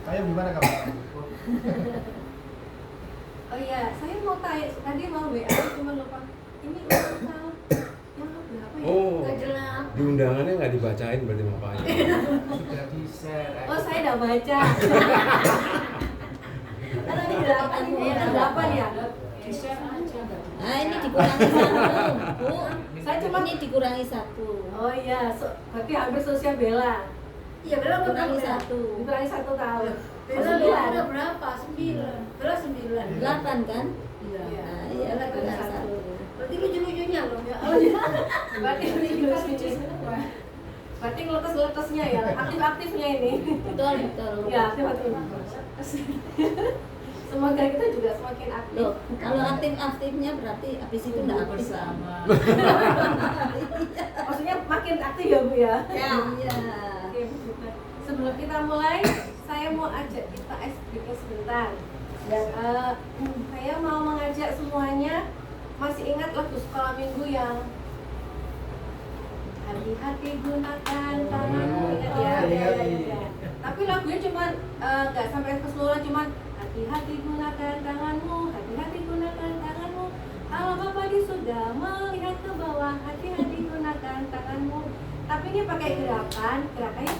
Ayo gimana kamu? Oh iya, saya mau tanya, tadi mau WA cuma lupa. Ini ulang tahun yang berapa ya? Oh. Nggak jelas. Di undangannya nggak dibacain berarti bapaknya. Sudah di-share. Oh, saya udah baca. Karena ini 8 ya, 8 ya. Di-share aja. Nah, ini dikurangi satu, Bu. Saya cuma Ini dikurangi satu. Oh iya, berarti hampir sosial Bella. Iya, Bella Dikurangi berapa? satu. Dikurangi 1 tahun. Bella Oh, 9. udah berapa? 9. Bella 9. 8 kan? Iya. Nah, iya, Bella dikurangi kurang satu. Berarti lucu-lucunya loh ya. Oh iya. Berarti lucu-lucu. Berarti ngeletes-ngeletesnya ya, aktif-aktifnya ini. Betul, betul. Ya, aktif-aktif. Semoga kita juga semakin aktif. Loh, kalau aktif-aktifnya berarti habis itu enggak aktif bersama. Maksudnya makin aktif ya Bu ya? Ya. Iya. Oke, sebelum kita mulai, saya mau ajak kita ice breaking sebentar. Saya mau mengajak semuanya, masih ingat lagu sekolah minggu yang hati-hati gunakan tanganmu, ingat ya? Ingat. Tapi lagunya cuma nggak sampai keseluruhan, cuma hati-hati gunakan tanganmu, hati-hati gunakan tanganmu. Kalau Bapak di surga melihat ke bawah, hati-hati gunakan tanganmu. Tapi ini pakai gerakannya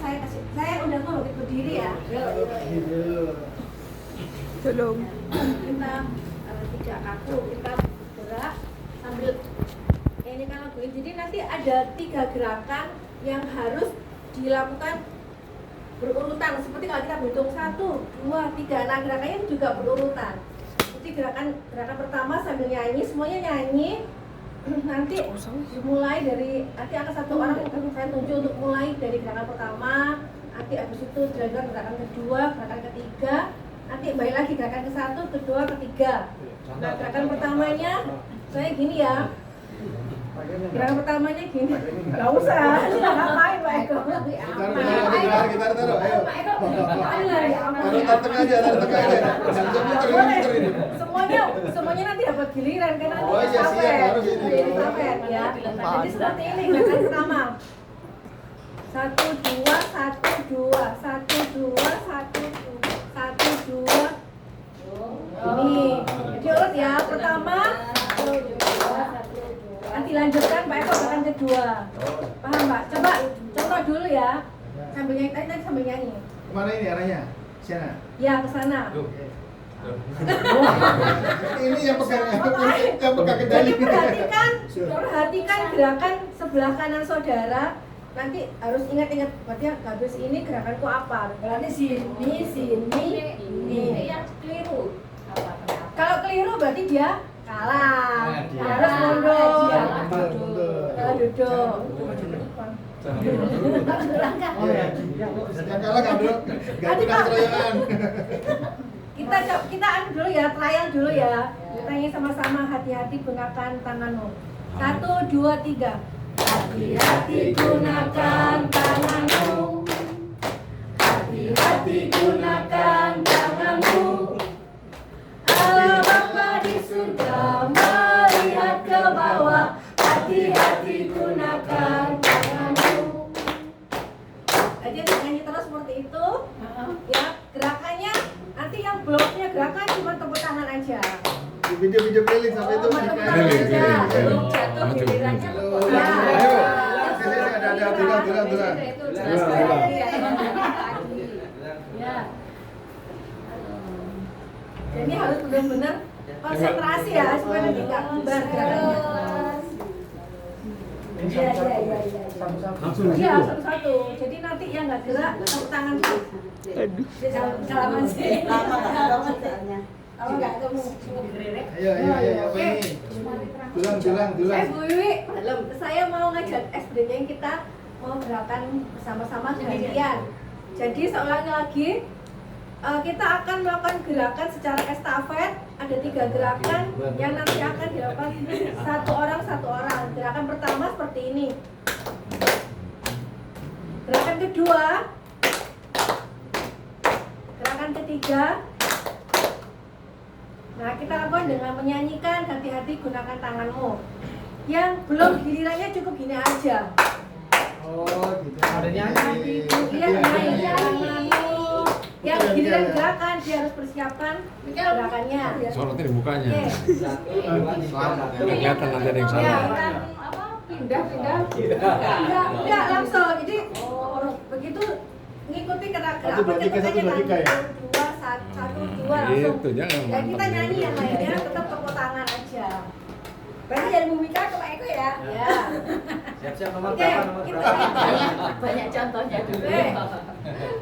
saya udah mau berdiri ya. Tolong. Kita tidak kaku, kita gerak sambil ini kan lagu ini. Jadi nanti ada 3 gerakan yang harus dilakukan berurutan, seperti kalau kita berhitung 1, 2, 3. Nah, gerakannya juga berurutan. Jadi gerakan pertama sambil nyanyi, semuanya nyanyi. Nanti dimulai dari, nanti akan satu orang yang saya tunjuk untuk mulai dari gerakan pertama. Nanti habis itu dilanjutkan gerakan kedua, gerakan ketiga. Nanti balik lagi gerakan ke 1, kedua, ketiga. Nah, gerakan pertamanya saya gini ya. Gerakan pertamanya gini. Gak usah, ngapain Pak Eko? Kita taruh, ayo. Taruh tengah aja. Muter ini. Semuanya nanti dapat giliran karena nanti Oh, iya, siap, harus ini. estafet ya. Jadi seperti ini gerakan pertama. 1, 2, 1, 2, 1, 2, 1, 2. Ini. Jadi urut ya. Pertama, nanti lanjutkan Pak Eko gerakan kedua. Paham Pak? Coba contoh dulu ya. Sambil nyanyi, tadi sambil nyanyi. Kemana ini arahnya? Sana. Ya, ke sana. Ini yang pegang Jadi kendali. perhatikan gerakan sebelah kanan saudara. Nanti harus ingat-ingat, berarti habis ini gerakanku apa? Berarti sini, ini. Yang keliru. Apa? Kalau keliru berarti dia kalah. Nah, dia. Harus mundur. Mundur. Duduk. Oh ya, yang kalah nggak punya keroyokan. Kita anu dulu ya, trial dulu ya. Kita nyanyi sama-sama, hati-hati gunakan tanganmu. 1, 2, 3. Hati-hati gunakan tanganmu. Hati-hati gunakan tanganmu. Allah Bapa di surga melihat ke bawah. Hati-hati gunakan tanganmu. Jadi nyanyi terus seperti itu. Ya, gerakannya nanti yang belum punya gerakan cuma tepuk tangan aja. Di video keliling sampai itu. Cuma tepuk tangan aja. Belum jatuh gilirannya tepuk tangan. Ayo. Ada. Ya. Jadi harus benar-benar konsentrasi ya supaya nanti nggak bubar gerakannya. Iya. Langsung di Iya, situ. satu-satu. Jadi nanti yang nggak gerak tepuk tangan sih. Salaman sih. Kalau nggak ketemu. Ayo, apa ini? Dulang. Bu Wiwi, saya mau ngajak SD-nya kita mau gerakan bersama-sama gantian. Jadi saya ulangi lagi, kita akan melakukan gerakan secara estafet. Ada 3 gerakan yang nanti akan dilakukan satu orang. Gerakan pertama seperti ini. Gerakan kedua, gerakan ketiga. Nah, kita lakukan dengan menyanyikan hati-hati gunakan tanganmu. Yang belum gilirannya cukup gini aja. Oh, gitu. Ada nyanyi. Iya, nyanyi tanganmu. Yang giliran gerakan dia harus persiapkan gerakannya. Sorotnya di mukanya. Oke. Selamat ya. Kelihatan nanti ada yang Ya, salah. Enggak langsung. Jadi begitu ngikuti gerakan Satu, dua, tiga, satu, dua, tiga ya? satu, dua langsung. Gitu, jangan. Dan kita nyanyi yang lainnya tetap tepuk tangan aja. Berarti jadi Bu Mika ke Pak Eko ya? Ya. Siap-siap nomor Oke, berapa nomor kita berapa? Banyak contohnya dulu.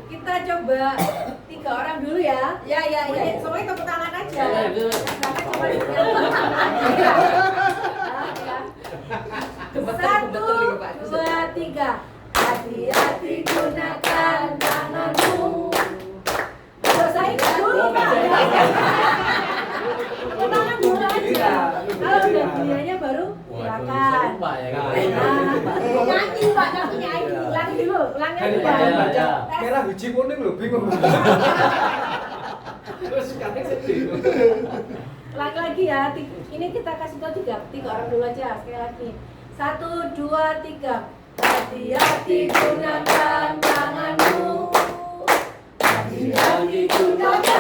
kita coba 3 orang dulu ya. Ya, ya, ya. Semuanya tepuk tangan aja. Ya, ya, betul. Karena cuma Satu, dua, tiga. Hati-hati gunakan tanganmu. Kalau saya nggak dulu Pak. Tepuk tangan dulu aja. Kalau udah dianya baru silakan. Lupa ya kan? Nyanyi Pak, tapi nyanyi. Ulangi dulu, ulangi Kan dulu baca ya. baca. Tes. Merah biji kuning lho, bingung. Terus kadang sedih. Ulangi lagi ya. Ini kita kasih tahu 3 orang dulu aja. Sekali lagi. 1, 2, 3. Hati-hati gunakan tanganmu. Hati-hati gunakan.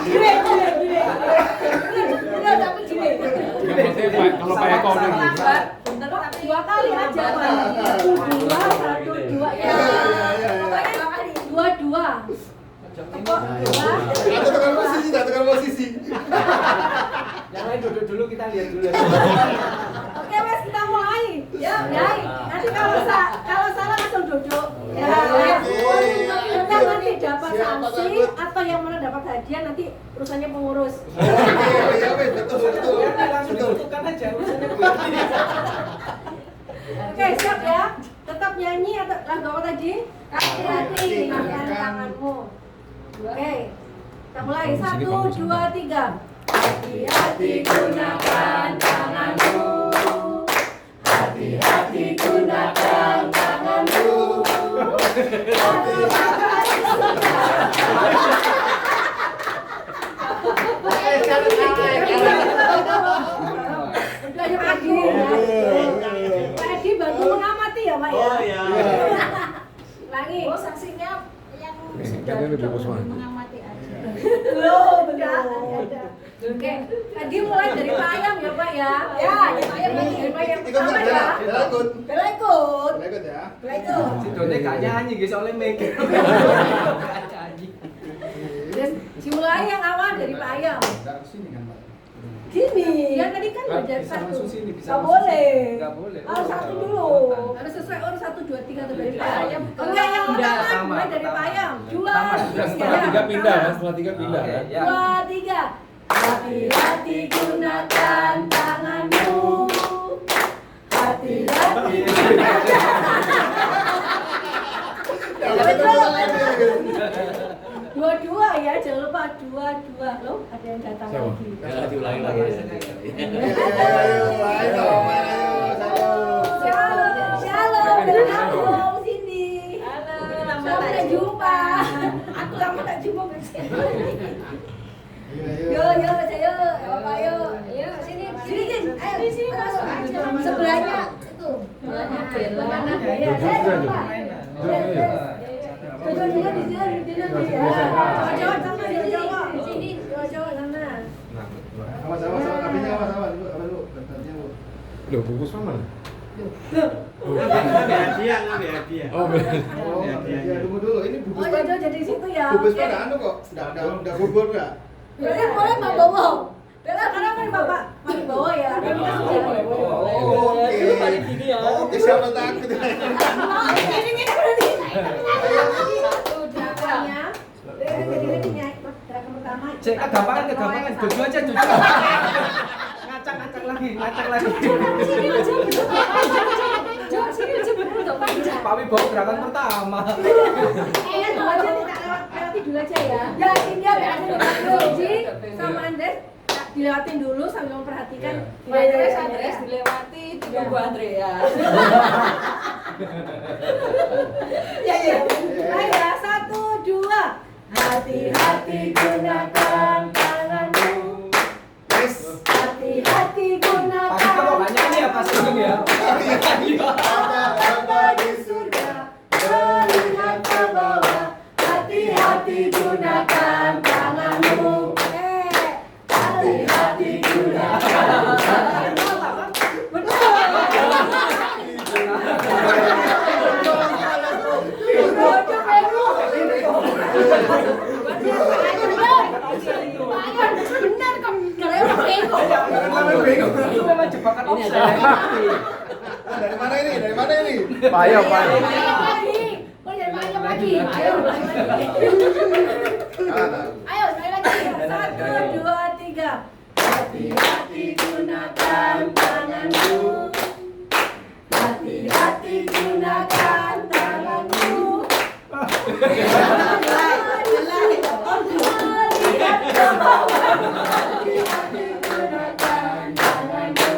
Gile. Udah tapi gile. Kalau Pak Eko udah gitu. Bentar, 2 kali aja Pak. 2, 1, 2 ya. Pokoknya 2 kali. 2. Tepuk 2. Atau tekan posisi, tak tekan posisi. Yang lain duduk dulu, kita lihat dulu. Oke, Mas, kita mulai. Ya. Nanti kalau salah langsung duduk. Ya. Kita nanti dapat Siapa sanksi takut? atau yang mana dapat hadiah nanti urusannya pengurus. Iya, betul. Ya, langsung ditentukan aja urusannya begini. Oke, siap ya. Tetap nyanyi atau lagu apa tadi? Hati-hati gunakan tanganmu. Oke. Kita mulai. 1, 2, 3. Hati-hati gunakan tanganmu. Hati-hati gunakan tanganmu. Udah aja Pak Edi ya. Pak Edi bantu mengamati ya Pak ya. Oh ya. Ulangi. Oh, sanksinya yang Kan ini Bu Kusma. mengamati aja. Belum, enggak. Oke, tadi mulai dari Pak Ayam ya Pak ya. Ya, dari Pak Ayam lagi. Dari Pak Ayam Ikut pertama enggak? ya. Bela ikut. Bella ikut. Bela ikut ya. Bella ikut. Si Done gak nyanyi guys, soalnya mikir. Gak nyanyi. Terus dimulai yang awal dari Pak Ayam. Enggak kesini kan, Pak. Gini. Ya tadi kan belajar Bisa satu. masuk sini, bisa Nggak masuk boleh. sini. Nggak boleh. Harus Oh, satu oh, dulu. oh. Harus sesuai urut 1, 2, 3 atau dari Iya. Pak Ayam. Enggak, yang Enggak, pertama pertama, mulai dari Pak pertama. Ayam. 2, Pertama. terus Setelah 3 pindah kan, setelah 3 pindah Oke, kan. ya. 2, 3. Hati-hati gunakan tanganmu. Hati-hati. Dua-dua ya, jangan lupa dua-dua. Loh, ada yang datang Siapa? lagi. Ya, diulangi lagi. Ayo. Shalom, shalom, Cindy. Halo, Lama tak jumpa. Aku lama tak jumpa. Yo, saya, Bapak yo. Ayo, sini. Sini, Jin. Ayo, Sini, masuk aja. Sebelahnya itu. Sebelahnya Bella. Mana? Duduk Ya, saya juga, lupa. Duduk. Duduk juga di sini, duduk di sini. Cowok-cowok sama, cowok-cowok. Sini, cowok-cowok sana. Sama-sama, kakinya sama-sama dulu, apa dulu? Bentarnya, Bu. Loh, Bu Kusma mana? Ngambil hadiah, ngambil hadiah. Oh, bener. Oh, ya tunggu dulu. Ini Oh, bubus jadi jadi situ ya. bubus Oke. pada anu kok. Enggak gugur enggak? Berarti boleh Pak bawa. Bella karena kan Bapak paling bawah ya. Kan kita sudah bawa. Oh, oke. Dulu balik gini ya. Oke, siapa takut? Ini berarti. Satu gerakannya. Jadi gerakan pertama. Cek kegampangan, Jojo aja, Jojo. Ngacak lagi. Sini aja. Jangan sini aja bener dong panjang. Pak Wibowo gerakan pertama. Dulu aja tidak lewati dulu aja ya. Ya, ini dia berarti Roji sama Andres dilewatin dulu sambil memperhatikan. Andres dilewati, tunggu Andrea. Ya. Ayo ya, 1, 2. Hati-hati gunakan tanganmu. Yes. Hati-hati gunakan. Pasti kok gak nyanyi ya, pas ujung ya. Apa di surga, melihat ke bawah, jebakan Ini offset. ada lagi. Nah, dari mana ini? Dari mana ini? Payo, Ayo payo. lagi. Oh, jangan banyak lagi. Ayo, ayo sekali lagi. 1, 2, 3. Hati-hati gunakan tanganmu. Hati-hati gunakan tanganmu. Lihat ke bawah. Hati-hati gunakan tanganmu.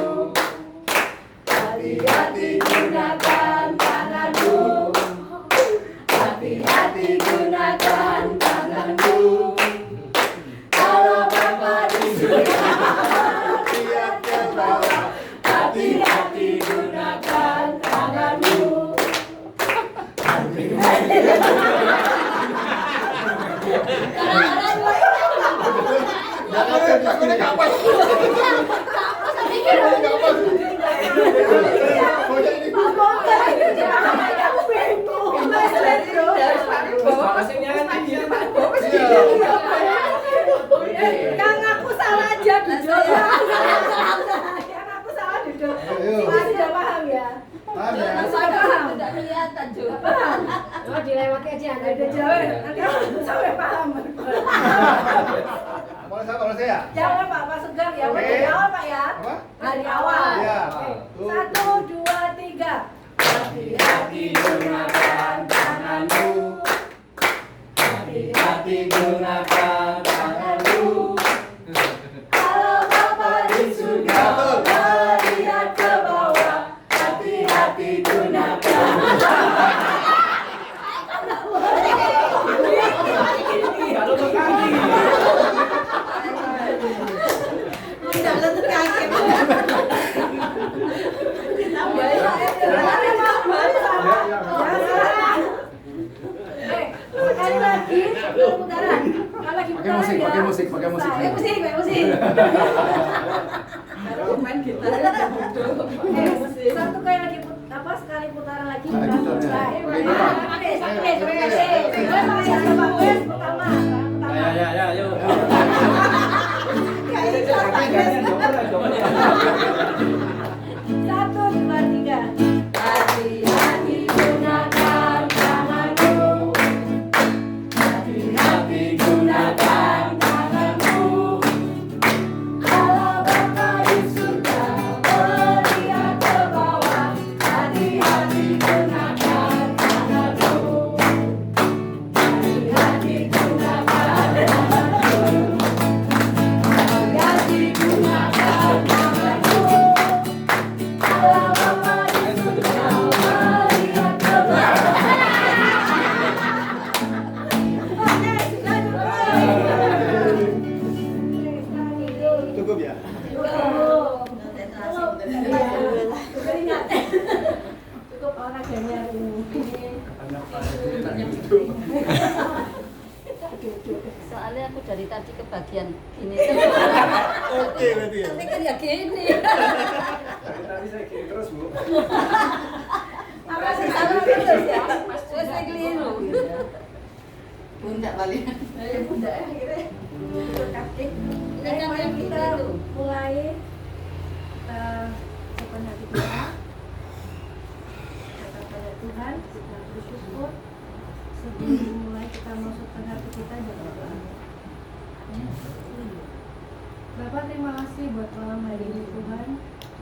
Hati-hati gunakan tanganmu. Hati-hati gunakan tanganmu. Kalau Bapak di surga, lihat ke bawah. Hati-hati gunakan tanganmu. Jagoannya kapan? Yang aku salah aja duduk. Yang aku salah duduk. Masih udah paham ya? Paham ya? Saya paham. Tidak kelihatan juga. Paham. Oh, dilewati aja. Ada jawab. Nanti aku sampai paham. Mulai saya, mulai saya. Jawab Pak, Pak Sugeng ya. Oke. Dari awal Pak ya. Apa? Dari awal. Iya. Oke. 1, 2, 3. Hati-hati gunakan tanganmu. Hati-hati gunakan tanganmu. Kalau Bapak di surga melihat ke bawah. Hati-hati gunakan. Kalau ke kaki. Tidak lutut kaki. Sekali lagi, putaran. Kalau lagi Pakai musik, putaran pakai ya. musik, pakai musik. Pakai musik, pakai musik. Kalau main gitar Satu kali lagi apa sekali putaran lagi. Nah, gitarnya. Oke, sampai pertama. Ya, yuk. Satu, dua, tiga. Hati-hati gunakan tanganmu. Hati-hati gunakan tanganmu. Kalau Bapak di surga melihat ke bawah. Hati-hati gunakan tanganmu. Hati-hati gunakan tanganmu. Hati-hati gunakan tanganmu. Kalau Bapak di surga melihat ke bawah. Oke, sudah cukup. Cukup ya? Cukup olahraganya ini. Soalnya aku dari tadi ke bagian ini. Oke, berarti ya. Tapi kan ya gini. Tadi saya kiri terus, Bu. Apa sih salah terus ya? Terus saya keliru. Bunda balik. Ya bunda ya akhirnya. Kaki. Ini kan yang kita itu. mulai ucapan hati kita. Kata pada Tuhan, kita bersyukur. Sebelum mulai kita masukkan hati kita berdoa. Bapak terima kasih buat malam hari ini Tuhan,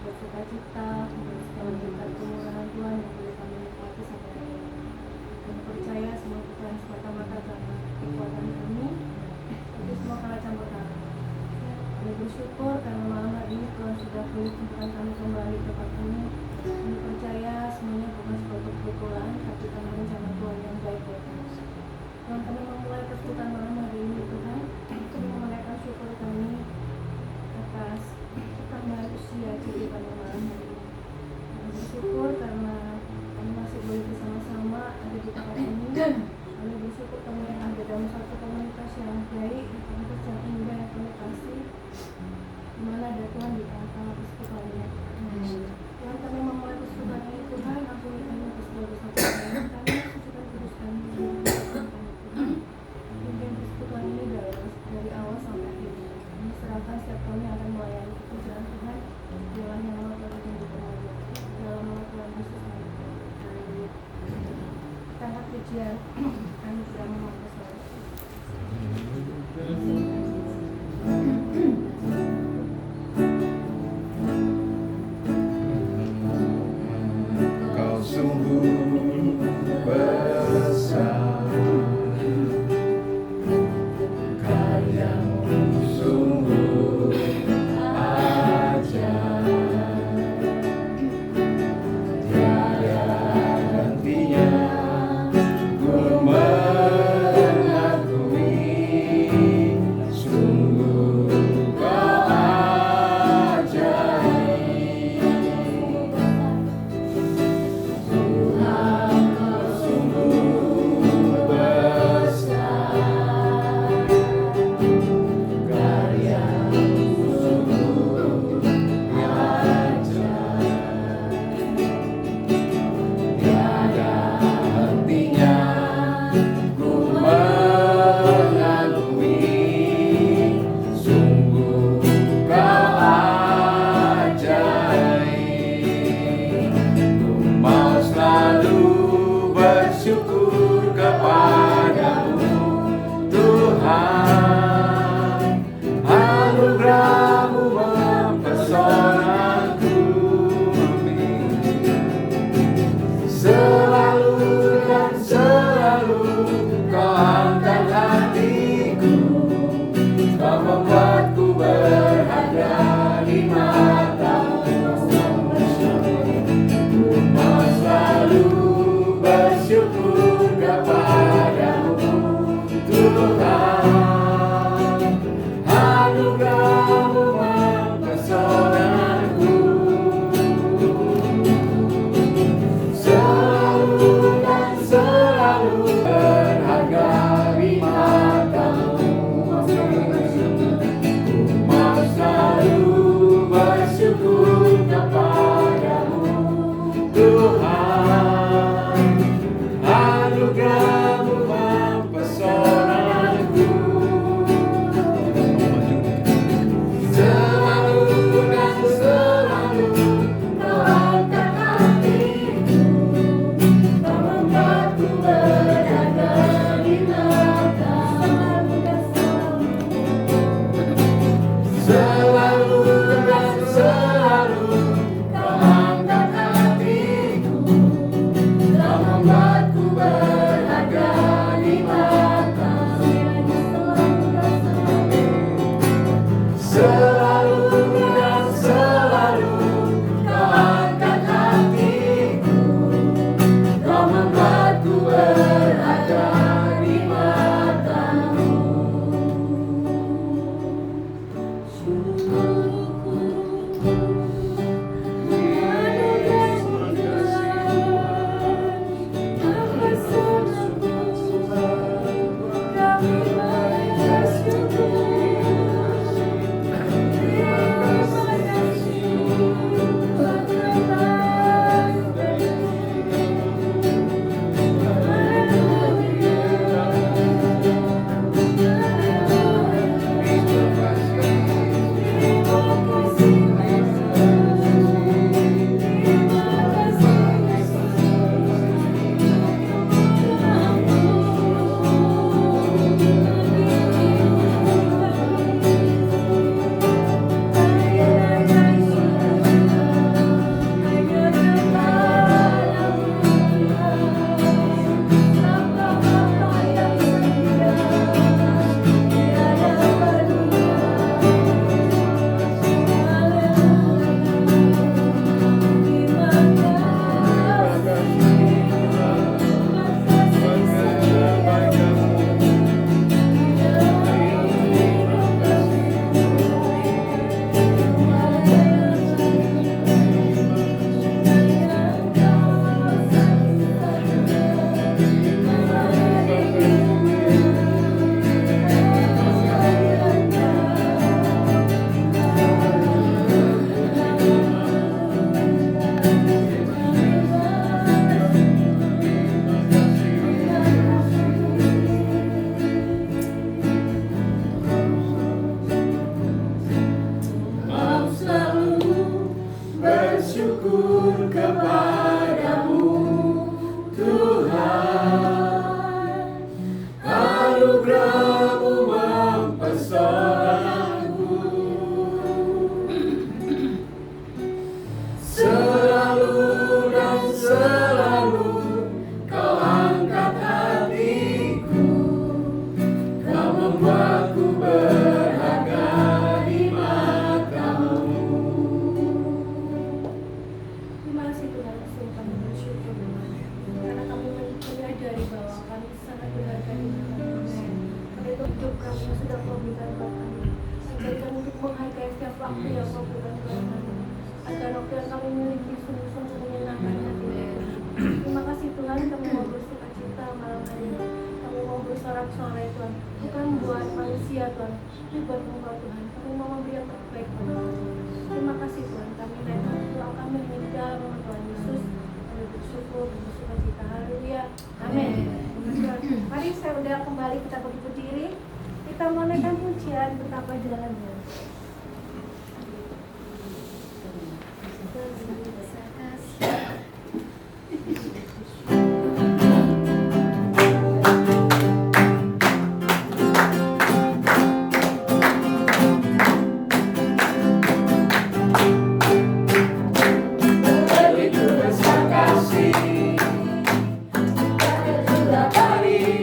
buat sukacita, buat segala berkat kemurahan Tuhan yang boleh kami nikmati sampai hari ini. Kami percaya semua bukan semata-mata karena kekuatan kami, tapi semua karena campur tangan. Kami bersyukur karena malam hari ini Tuhan sudah boleh kumpulkan kami kembali ke tempat ini. Kami percaya semuanya bukan suatu kebetulan, tapi karena rencana Tuhan yang baik buat kami. Tuhan, kami memulai persekutuan malam hari ini Tuhan, kami menaikkan syukur kami atas pertambahan usia kehidupan malam hari ini. Kami bersyukur karena kami masih boleh bersama-sama ada di tempat ini. Kami bersyukur kami yang ada dalam satu komunitas yang baik, komunitas yang indah yang kami kasih, di mana ada Tuhan di tengah-tengah persekutuan ini. anugerah-Mu mempesonaku. Selalu dan selalu Kau angkat hatiku, Kau membuatku berharga di mata-Mu. Terima kasih Tuhan, sungguh kami bersyukur karena kami menyadari bahwa kami sangat berharga di mata-Mu. Karena itu hidup kami yang sudah Kau berikan buat kami. Menjadikan untuk menghargai setiap waktu yang Kau berikan buat kami. Agar waktu yang kami miliki sungguh-sungguh menyenangkan hati. Terima kasih Tuhan, kami mau bersuka cita malam hari ini. Kami mau bersorak-sorai Tuhan, bukan buat manusia Tuhan, tapi buat Engkau Tuhan. Kami mau memberi yang terbaik Tuhan. Terima kasih Tuhan, kami naikkan doa kami ini di dalam nama Tuhan Yesus. Kami bersyukur, bersuka cita. Haleluya. Amin. Mari saya udah kembali, kita berdiri. Kita mau naikkan pujian betapa jalannya.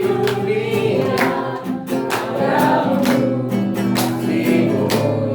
Dunia, padamu, kasih-Mu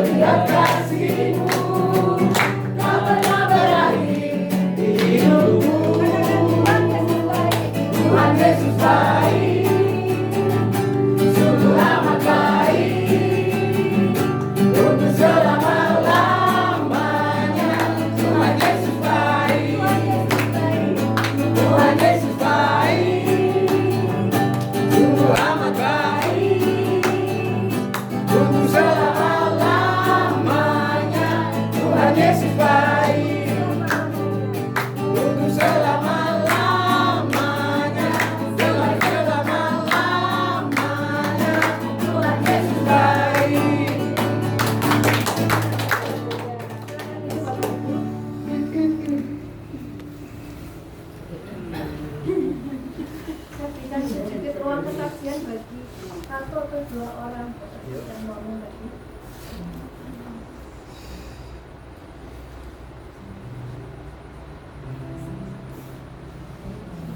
lihat kasih-Mu tak pernah berakhir di hidupku. Tuhan Yesus baik, sungguh amat baik, untuk selama-lamanya. Tuhan Yesus baik, Tuhan Yesus baik, sungguh amat baik, untuk selama-lamanya. Tuhan Yesus baik, untuk selama-lamanya, dengan selama-lamanya. Tuhan Yesus baik. Saya berikan sedikit ruang kesaksian bagi satu atau dua orang yang mau lagi.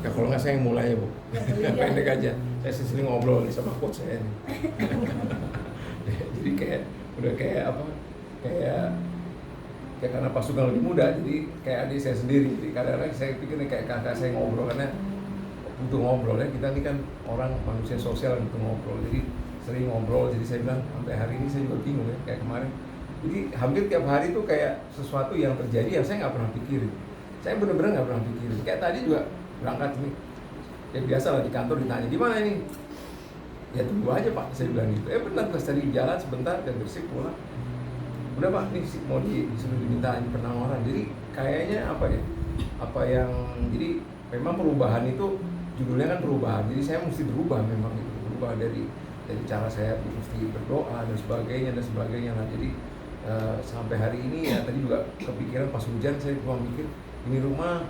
Ya kalau nggak saya yang mulai ya Bu. Pendek aja. Saya sering ngobrol nih sama coach saya nih. Jadi kayak udah kayak apa? Kayak karena Pak Sugeng lebih muda, jadi kayak adik saya sendiri. Jadi kadang-kadang saya pikir nih kayak kakak saya ngobrol, karena butuh ngobrol ya. Kita ini kan orang manusia sosial yang butuh ngobrol. Jadi sering ngobrol. Jadi saya bilang sampai hari ini saya juga bingung ya, kayak kemarin. Jadi hampir tiap hari tuh kayak sesuatu yang terjadi yang saya nggak pernah pikirin. Saya bener-bener nggak pernah pikirin. Kayak tadi juga berangkat nih, ya biasa lah di kantor ditanya di mana ini, ya tunggu aja Pak, saya bilang gitu. Benar, pas tadi jalan sebentar dan bersih pulang, udah Pak nih mau disuruh dimintain penawaran. Jadi kayaknya apa ya, apa yang jadi memang perubahan itu judulnya kan perubahan. Jadi saya mesti berubah memang itu, berubah dari cara saya mesti berdoa dan sebagainya lah. Jadi sampai hari ini ya tadi juga kepikiran pas hujan, saya cuma mikir ini rumah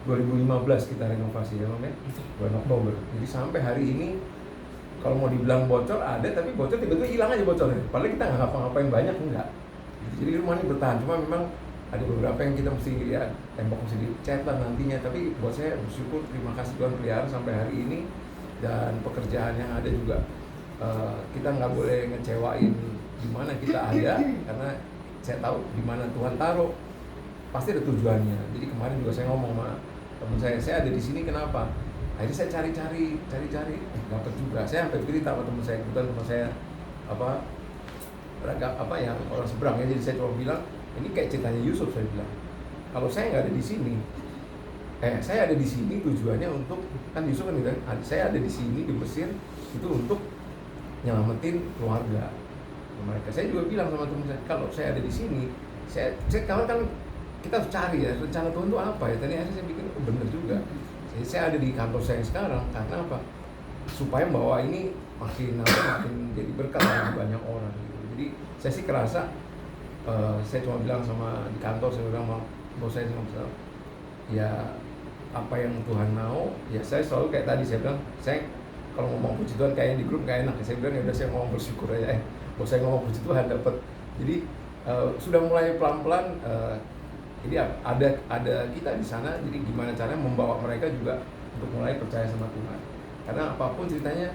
2015 kita renovasi ya Mam ya, bulan Oktober. Jadi sampai hari ini kalau mau dibilang bocor ada, tapi bocor tiba-tiba hilang aja bocornya. Padahal kita nggak ngapa-ngapain banyak, enggak. Jadi rumah ini bertahan, cuma memang ada beberapa yang kita mesti ya tembok mesti dicat lah nantinya. Tapi buat saya bersyukur, terima kasih Tuhan pelihara sampai hari ini. Dan pekerjaan yang ada juga kita nggak boleh ngecewain di mana kita ada, karena saya tahu di mana Tuhan taruh pasti ada tujuannya. Jadi kemarin juga saya ngomong sama teman saya ada di sini kenapa? Akhirnya saya cari dapat juga. Saya sampai cerita sama teman saya, kebetulan teman saya yang orang seberang ya. Jadi saya cuma bilang ini kayak ceritanya Yusuf. Saya bilang kalau saya nggak ada di sini, saya ada di sini tujuannya untuk, kan Yusuf kan gitu, saya ada di sini di Mesir itu untuk nyelamatin keluarga mereka. Saya juga bilang sama teman saya, kalau saya ada di sini, saya kalau kan kita harus cari ya rencana Tuhan itu apa ya. Tadi akhirnya saya pikir benar juga. Jadi saya ada di kantor saya sekarang karena apa? Supaya bahwa ini makin jadi berkat bagi banyak orang gitu. Jadi saya sih kerasa, saya cuma bilang sama di kantor, saya bilang sama bos saya ya apa yang Tuhan mau ya. Saya selalu kayak tadi saya bilang, saya kalau ngomong puji Tuhan kayaknya di grup gak enak. Saya bilang ya udah, saya ngomong bersyukur aja. Bos saya ngomong puji Tuhan dapat. Jadi sudah mulai pelan-pelan. Jadi ada kita di sana. Jadi gimana caranya membawa mereka juga untuk mulai percaya sama Tuhan. Karena apapun ceritanya,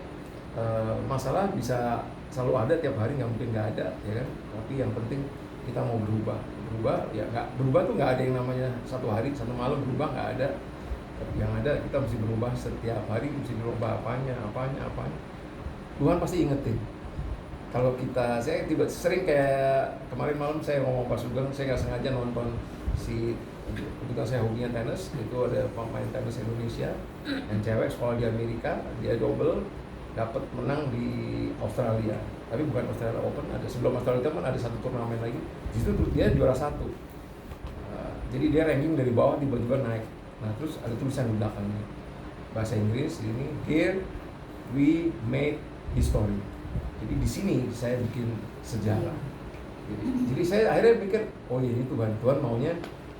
masalah bisa selalu ada tiap hari, nggak mungkin nggak ada, ya kan? Tapi yang penting kita mau berubah ya. Nggak berubah tuh nggak ada yang namanya satu hari satu malam berubah, nggak ada. Tapi yang ada kita mesti berubah setiap hari, mesti berubah apanya. Tuhan pasti ingetin. Kalau saya sering kayak kemarin malam saya ngomong Pak Sugeng, saya nggak sengaja nonton kebetulan saya hobinya tenis, itu ada pemain tenis Indonesia yang cewek sekolah di Amerika, dia double dapat menang di Australia, tapi bukan Australia Open, ada sebelum Australia Open ada satu turnamen lagi, di situ dia juara 1. Jadi dia ranking dari bawah tiba-tiba naik. Nah terus ada tulisan di belakangnya bahasa Inggris ini, here we made history. Jadi di sini saya bikin sejarah. Jadi saya akhirnya pikir, oh iya itu kan Tuhan maunya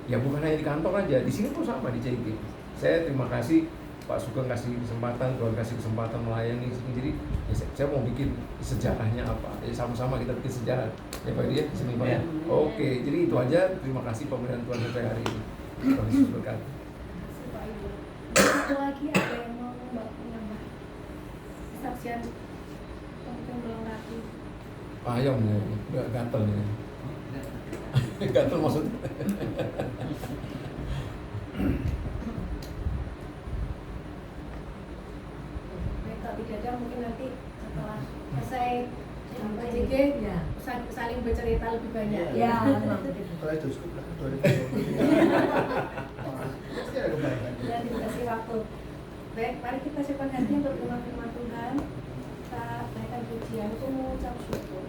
ya bukan hanya di kantor aja, di sini pun sama di CIG. Saya terima kasih Pak Sugeng kasih kesempatan, Tuhan kasih kesempatan melayani sini. Jadi ya saya mau bikin sejarahnya apa? Ya sama-sama kita bikin sejarah. Ya Pak dia di sini Pak. Ya. Oke, jadi itu aja. Terima kasih pemerintahan Tuhan sampai hari ini. Tuhan Yesus berkati. Satu lagi ada yang mau menambah kesaksian untuk melengkapi. Payung ya, nggak gatel ya. Gatel maksudnya. Tapi Dada mungkin nanti setelah selesai PJG ya saling bercerita lebih banyak. Ya. Kalau itu cukup lah. Pasti ada kebaikan. Dan dikasih waktu. Baik, mari kita siapkan hati untuk firman Tuhan. Kita naikkan pujian untuk mengucap syukur.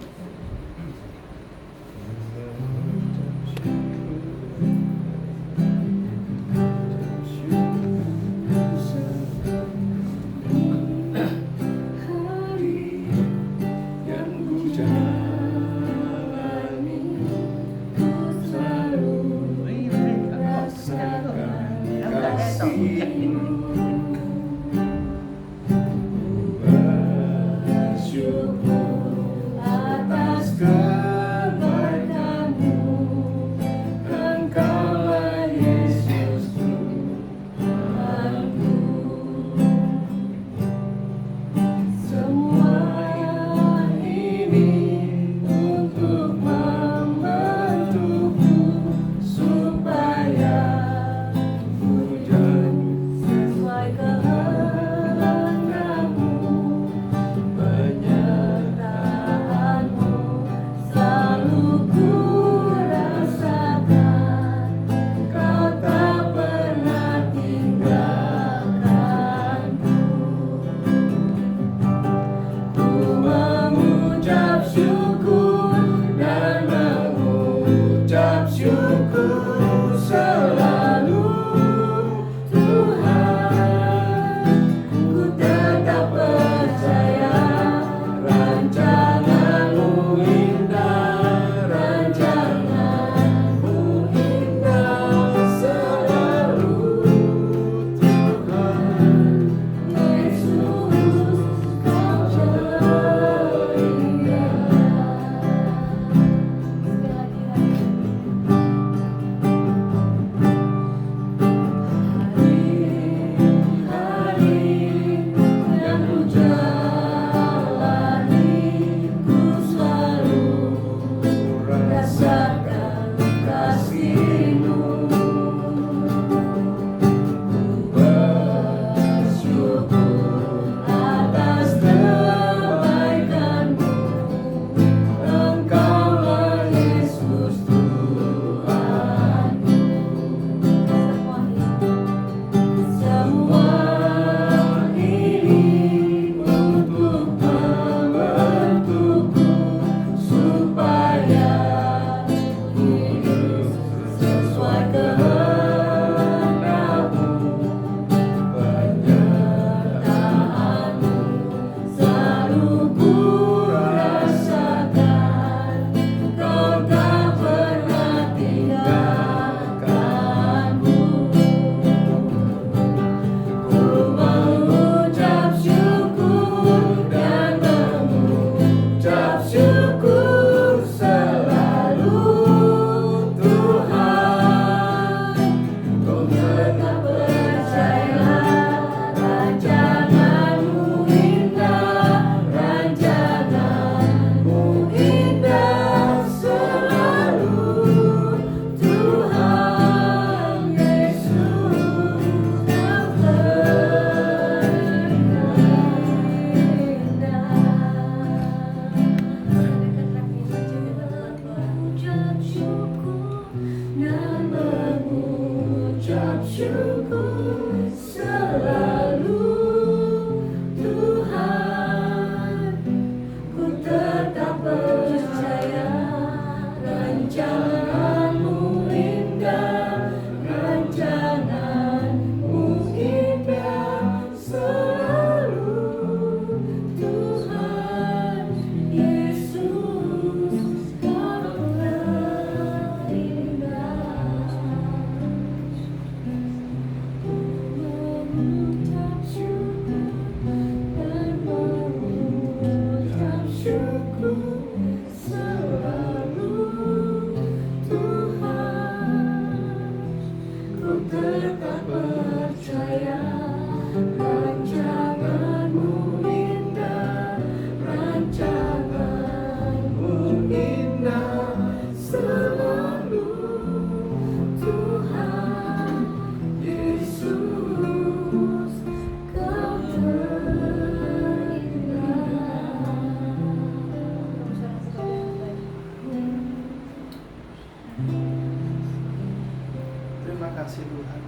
kasih Tuhan.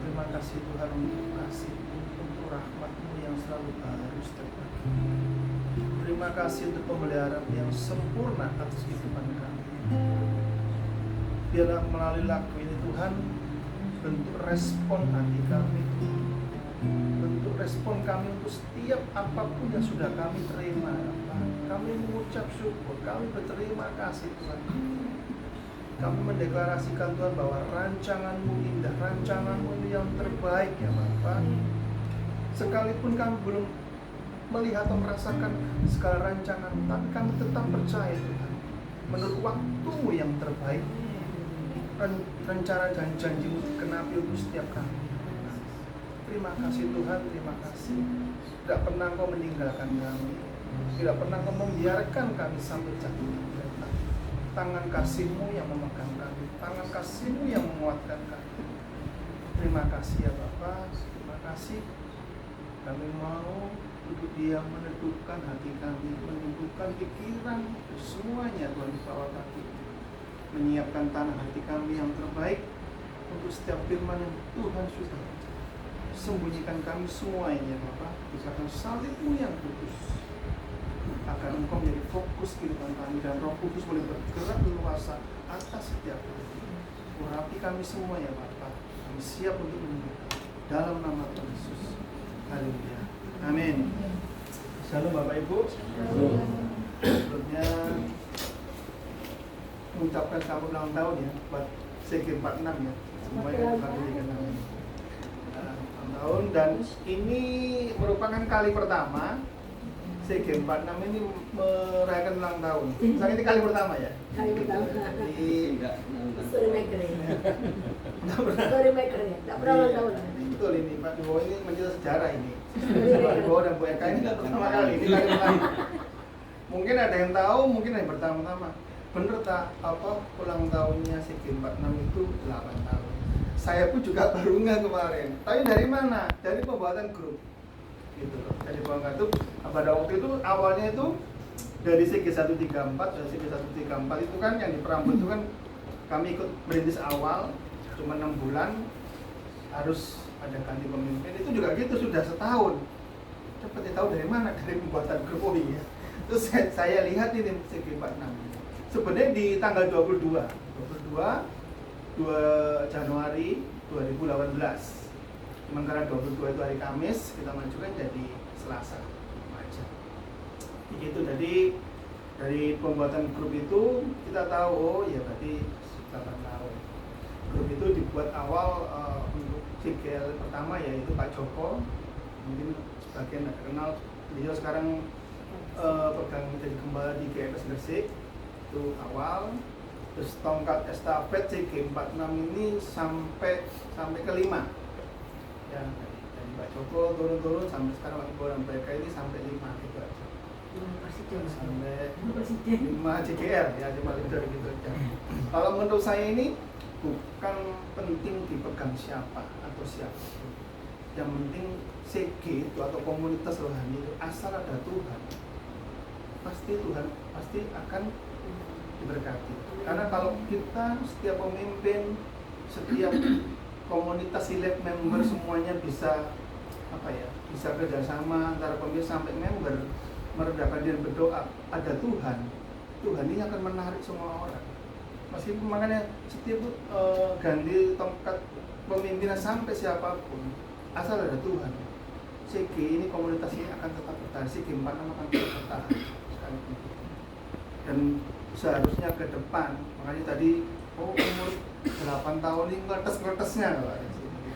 Terima kasih Tuhan untuk kasih-Mu, untuk rahmat-Mu yang selalu baru setiap pagi. Terima kasih untuk pemeliharaan yang sempurna atas kehidupan kami. Biarlah melalui lagu ini Tuhan, bentuk respon hati kami, bentuk respon kami untuk setiap apapun yang sudah kami terima. Kami mengucap syukur, kami berterima kasih Tuhan. Kami mendeklarasikan Tuhan bahwa rancangan-Mu indah, rancangan-Mu yang terbaik ya Bapa. Sekalipun kami belum melihat atau merasakan segala rancangan, tapi kami tetap percaya Tuhan, menurut waktu-Mu yang terbaik, rencana dan janji-Mu dikenapi untuk setiap kami. Terima kasih Tuhan, terima kasih. Tidak pernah Kau meninggalkan kami, tidak pernah Kau membiarkan kami sampai jatuh. Tangan kasih-Mu yang memegang kami, tangan kasih-Mu yang menguatkan kami. Terima kasih ya Bapa, terima kasih. Kami mau duduk diam menundukkan hati kami, menundukkan pikiran, semuanya Tuhan di bawah kaki. Menyiapkan tanah hati kami yang terbaik untuk setiap firman yang Tuhan sudah sembunyikan kami semuanya Bapa di belakang salib-Mu yang kudus, agar Engkau menjadi fokus kehidupan kami dan Roh Kudus boleh bergerak leluasa atas setiap kami. Urapi kami semua ya Bapa, kami siap untuk menunggu dalam nama Tuhan Yesus. Haleluya, amin. Shalom Bapak Ibu. Sebelumnya mengucapkan selamat ulang tahun ya buat CG 46 ya, semuanya baru dikenal tahun, dan ini merupakan kali pertama CG 46 ini merayakan ulang tahun. Misalnya ini kali pertama ya? Kali pertama. Story maker ya. Nggak pernah. Story maker ya. Tak pernah ulang tahun. Betul, ini Pak Dewo ini menjadi sejarah ini. Pak Dewo dan Bu Eka ini nggak pertama kali, ini kali pertama. Mungkin ada yang tahu, mungkin ada yang pertama-tama. Bener tak apa ulang tahunnya CG 46 itu 8 tahun. Saya pun juga baru nggak kemarin. Tapi dari mana? Dari pembuatan grup. Gitu loh. Jadi pembuatan itu pada waktu itu awalnya itu dari CG 134, dari CG 134 itu kan yang di Prambors itu kan kami ikut merintis awal cuma 6 bulan, harus ada ganti pemimpin. Itu juga gitu sudah setahun. Cepat tahu dari mana? Dari pembuatan grup. Oh iya. Terus saya lihat ini CG 46. Sebenarnya di tanggal 22 Januari 2018. Cuman karena 22 itu hari Kamis, kita majukan jadi Selasa aja. Begitu, jadi dari pembuatan grup itu kita tahu, oh ya berarti 8 tahun. Grup itu dibuat awal untuk CGL pertama yaitu Pak Joko. Mungkin sebagian ada kenal, beliau sekarang pegang jadi gembala di GMS Gresik. Itu awal. Terus tongkat estafet CG 46 ini sampai kelima ya, dari Pak Joko turun sampai sekarang waktu bola mereka ini sampai 5 gitu aja. Sampai 5 CGR ya, cuma leader gitu aja. Kalau menurut saya ini bukan penting dipegang siapa atau siapa, yang penting CG itu atau komunitas rohani itu asal ada Tuhan, pasti Tuhan pasti akan diberkati. Karena kalau kita setiap pemimpin, setiap komunitas select member semuanya bisa bisa kerjasama antara pemimpin sampai member, merendahkan diri berdoa, ada Tuhan ini akan menarik semua orang. Meskipun makanya setiap ganti tongkat pemimpinan sampai siapapun, asal ada Tuhan, CG ini komunitas ini akan tetap bertahan, CG 46 akan tetap bertahan sekalipun. Dan seharusnya ke depan, makanya tadi umur 8 tahun ini ngetes-ngetesnya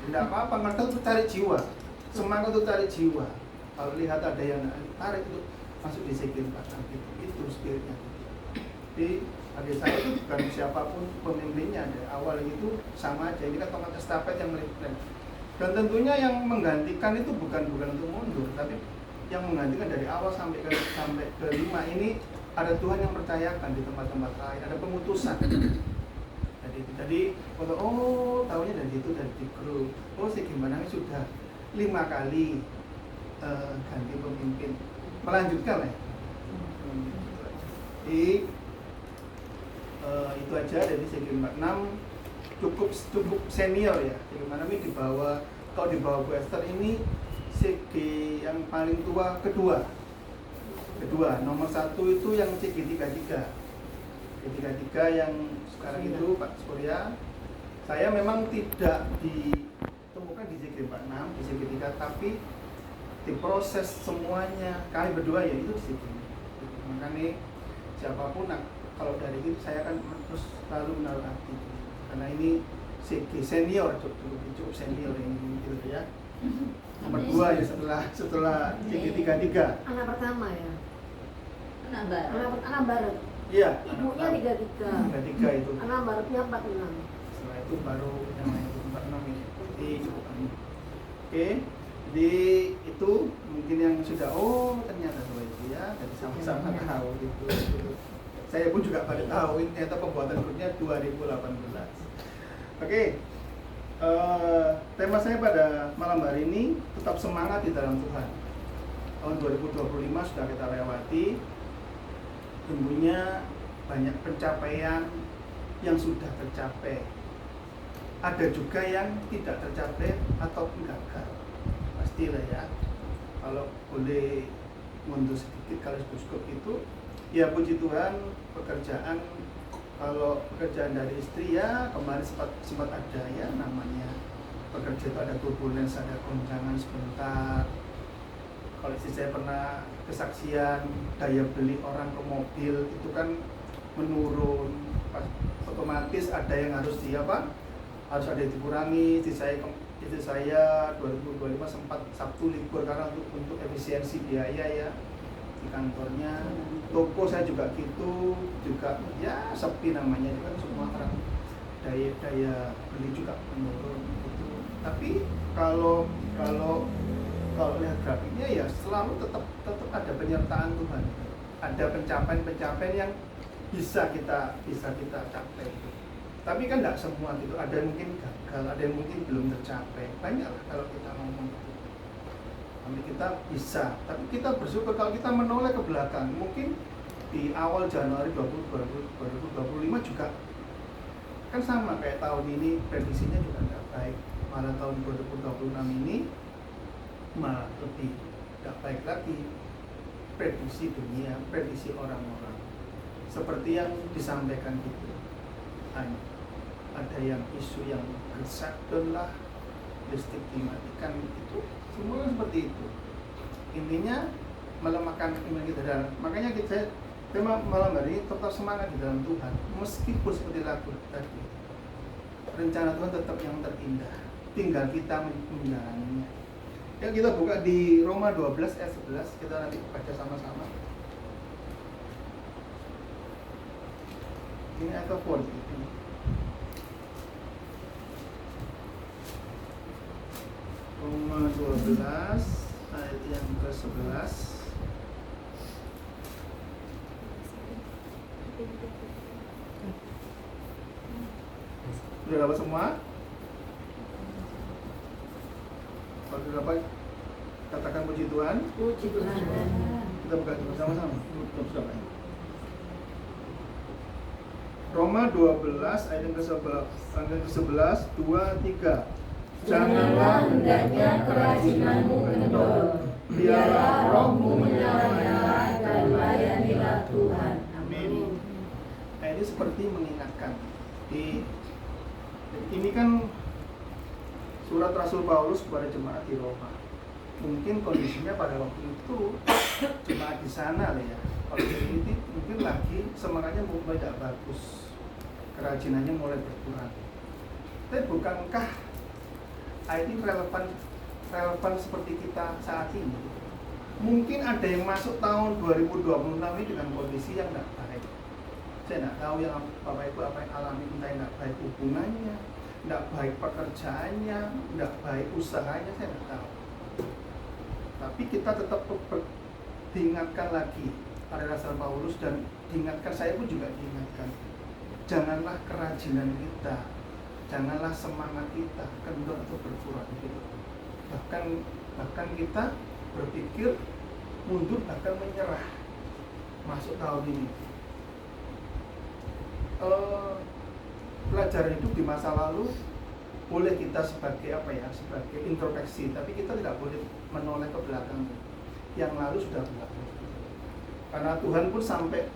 tidak apa-apa, ngetes itu cari jiwa, semangat itu cari jiwa. Kalau lihat ada yang tarik itu masuk di CG 46 gitu, itu spiritnya. Jadi bagi saya itu bukan siapapun pemimpinnya, dari awal itu sama aja, ini kan tongkat estafet yang melibatkan. Dan tentunya yang menggantikan itu bukan untuk mundur, tapi yang menggantikan dari awal sampai ke 5 ini ada Tuhan yang percayakan di tempat-tempat lain, ada pemutusan. Jadi tahunya dari itu, dari di grup. Oh CG 46 sudah 5 kali ganti pemimpin, melanjutkan lah. Jadi itu aja dari CG 46. cukup senior ya. Gimana nih kalau di bawah Bu Esther ini CG yang paling tua kedua, nomor 1 itu yang CG33 yang sekarang itu Pak Surya. Saya memang tidak ditemukan di CG46, di CG3, tapi diproses semuanya kami berdua ya itu di CG. Makanya siapapun kalau dari ini saya akan terus selalu menaruh hati karena ini CG senior, cukup senior ini gitu ya. Nomor 2 ya setelah CG33. Anak pertama ya. Anak Anak baru. Iya. Ibunya 33. Itu. Anak barunya 46. Setelah itu baru yang lain itu 46 ini. Jadi cukup banyak. Oke. Jadi itu mungkin yang sudah ternyata itu ya, jadi sama-sama tahu gitu. Saya pun juga baru tahu ini ternyata pembuatan grupnya 2018. Oke. Tema saya pada malam hari ini tetap semangat di dalam Tuhan. Tahun 2025 sudah kita lewati. Tentunya banyak pencapaian yang sudah tercapai. Ada juga yang tidak tercapai ataupun gagal. Pastilah ya. Kalau boleh mundur sedikit kalau cukup itu, ya puji Tuhan pekerjaan. Kalau pekerjaan dari istri ya kemarin sempat ada ya namanya pekerja itu ada turbulens, ada goncangan sebentar. Kalau istri saya pernah kesaksian daya beli orang ke mobil itu kan menurun, otomatis ada yang harus harus ada yang dikurangi. Istri saya 2025 sempat Sabtu libur karena untuk efisiensi biaya ya di kantornya. Toko saya juga gitu, juga ya sepi namanya juga semua orang daya beli juga menurun gitu. Tapi kalau lihat grafiknya ya selalu tetap ada penyertaan Tuhan. Ada pencapaian yang bisa kita capai. Tapi kan tidak semua gitu. Ada yang mungkin gagal, ada yang mungkin belum tercapai. Banyak lah kalau kita ngomong gitu. Tapi kita bisa, tapi kita bersyukur kalau kita menoleh ke belakang. Mungkin di awal Januari 2025 juga kan sama kayak tahun ini, prediksinya juga tidak baik. Malah tahun 2026 ini malah lebih tidak baik lagi. Prediksi dunia, prediksi orang-orang seperti yang disampaikan itu. Ada yang isu yang shutdown lah, listrik dimatikan, itu semua seperti itu. Intinya melemahkan iman kita, dan makanya tema malam hari ini tetap semangat di dalam Tuhan meskipun seperti lagu tadi. Rencana Tuhan tetap yang terindah, tinggal kita menjalaninya. Ya, kita buka di Roma 12 ayat 11, kita nanti baca sama-sama. Ini ayat ke-4 ini. Roma 12 ayat yang ke-11. Sudah dapat semua? Kalau sudah dapat, katakan puji Tuhan. Puji Tuhan. Kita buka sama-sama. Sudah. Roma 12 ayat yang ke-11, 2, 3. Janganlah hendaknya kerajinanmu kendor, biarlah rohmu menyala dan layanilah Tuhan. Amin. Nah, ini seperti mengingatkan. Ini kan surat Rasul Paulus kepada jemaat di Roma. Mungkin kondisinya pada waktu itu jemaat di sana lah ya. Kalau ini mungkin lagi semangatnya mulai tidak bagus, kerajinannya mulai berkurang. Tapi bukankah ini relevan seperti kita saat ini? Mungkin ada yang masuk tahun 2026 ini dengan kondisi yang tidak baik. Saya tidak tahu yang Bapak Ibu apa yang alami, entah tidak baik hubungannya, tidak baik pekerjaannya, tidak baik usahanya, saya tidak tahu. Tapi kita tetap diingatkan lagi pada Rasul Paulus, dan diingatkan, saya pun juga diingatkan. Janganlah kerajinan kita, janganlah semangat kita kendor atau berkurang gitu. Bahkan kita berpikir mundur, bahkan menyerah masuk tahun ini. pelajaran hidup di masa lalu boleh kita sebagai sebagai introspeksi, tapi kita tidak boleh menoleh ke belakang. Yang lalu sudah berlalu. Karena Tuhan pun sampai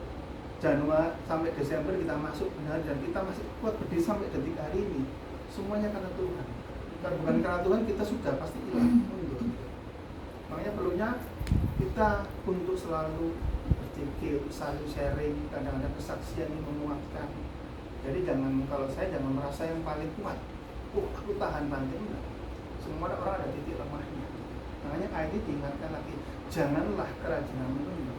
Januari sampai Desember kita masuk benar dan kita masih kuat berdiri sampai detik hari ini. Semuanya karena Tuhan. Kalau bukan karena Tuhan kita sudah pasti hilang mundur. Makanya perlunya kita untuk selalu berpikir, saling sharing, kadang-kadang kesaksian yang menguatkan. Jadi kalau saya jangan merasa yang paling kuat. Aku tahan banting enggak. Semua orang ada titik lemahnya. Makanya ayat ini diingatkan lagi, janganlah kerajinan menunda.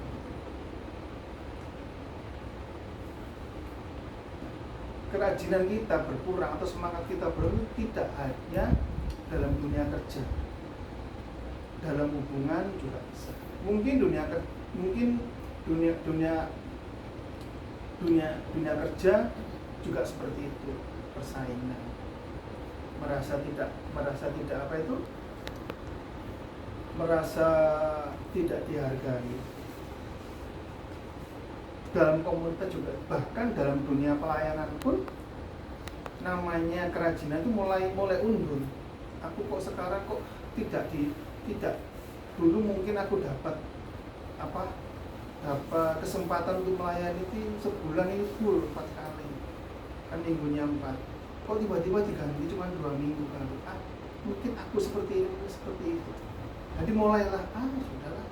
Kerajinan kita berkurang atau semangat kita berkurang tidak hanya dalam dunia kerja, dalam hubungan juga bisa. Mungkin dunia kerja juga seperti itu, persaingan, merasa tidak dihargai. Dalam komunitas juga, bahkan dalam dunia pelayanan pun namanya kerajinan itu mulai undur. Aku kok sekarang kok tidak dulu mungkin aku dapat kesempatan untuk melayani itu sebulan ini full 4 kali, kan minggunya 4. Kok tiba-tiba diganti cuma 2 minggu kan? Mungkin aku seperti itu. Jadi mulailah sudahlah.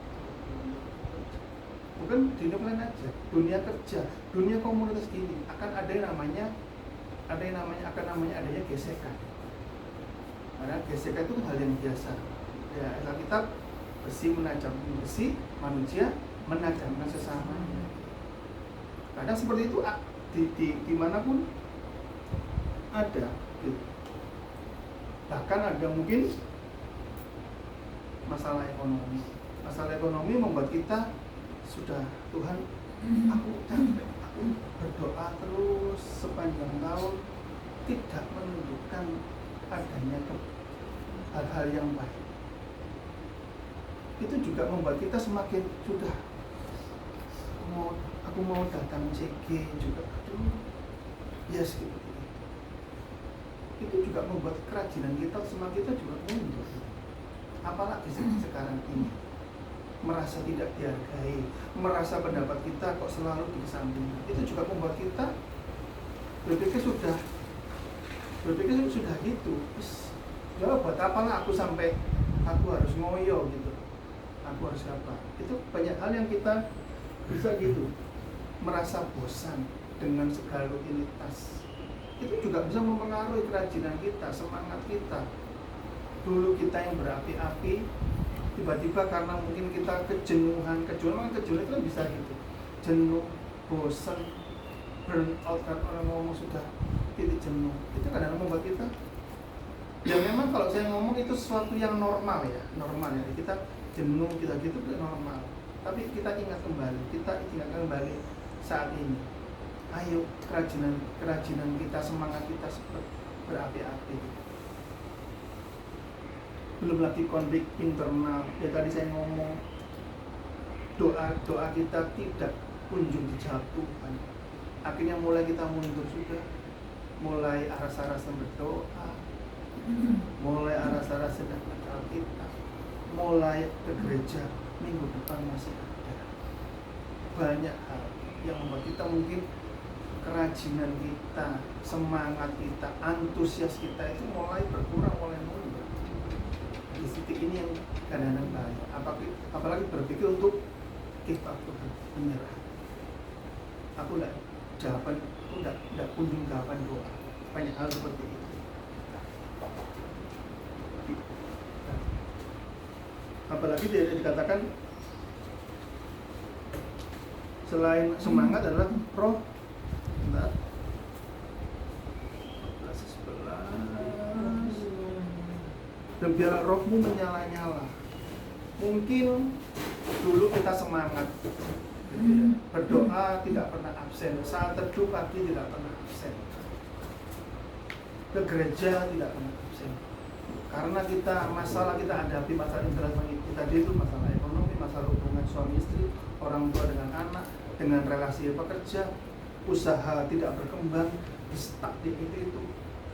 Bukan di dunia lain aja, dunia kerja, dunia komunitas gini akan ada yang namanya adanya gesekan. Karena gesekan itu hal yang biasa. Ya, Alkitab besi menajam besi, manusia menajamkan sesamanya. Kadang seperti itu dimanapun ada. Gitu. Bahkan ada mungkin masalah ekonomi. Masalah ekonomi membuat kita sudah, Tuhan, aku capek, aku berdoa terus sepanjang tahun tidak menunjukkan adanya hal-hal yang baik. Itu juga membuat kita semakin sudah aku mau datang CG juga, seperti itu. Itu juga membuat kerajinan kita semakin kita juga mundur. Apalagi sekarang ini merasa tidak dihargai, merasa pendapat kita kok selalu dikesampingkan. Itu juga membuat kita berpikir sudah gitu. Ya buat apalah aku harus ngoyo gitu. Aku harus apa? Itu banyak hal yang kita bisa gitu, merasa bosan dengan segala rutinitas. Itu juga bisa mempengaruhi kerajinan kita, semangat kita. Dulu kita yang berapi-api, tiba-tiba karena mungkin kita kejenuhan itu kan bisa gitu, jenuh, bosan, burn out, kan orang ngomong sudah titik jenuh, itu kadang-kadang membuat kita, ya memang kalau saya ngomong itu sesuatu yang normal ya, kita jenuh, kita gitu itu normal, tapi kita ingat kembali saat ini, ayo kerajinan kita, semangat kita seperti berapi-api. Belum lagi konflik internal. Ya tadi saya ngomong doa kita tidak kunjung dijawab Tuhan. Akhirnya mulai kita mundur sudah, mulai aras-arasan berdoa, mulai aras-arasan baca Alkitab, mulai ke gereja minggu depan masih ada. Banyak hal yang membuat kita mungkin kerajinan kita, semangat kita, antusias kita itu mulai berkurang, mulai mundur. Di titik ini yang kadang-kadang bahaya, apalagi berpikir untuk give up, menyerah. Aku tidak kunjung jawaban doa. Banyak hal seperti itu. Apalagi dia dikatakan selain semangat adalah roh. Bentar. 11. Dan biarlah rohmu menyala-nyala. Mungkin dulu kita semangat berdoa tidak pernah absen, saat teduh pagi tidak pernah absen, ke gereja tidak pernah absen, karena masalah kita hadapi, masalah internal kita tadi itu masalah ekonomi, masalah hubungan suami istri, orang tua dengan anak, dengan relasi pekerja, usaha tidak berkembang, stuck di itu.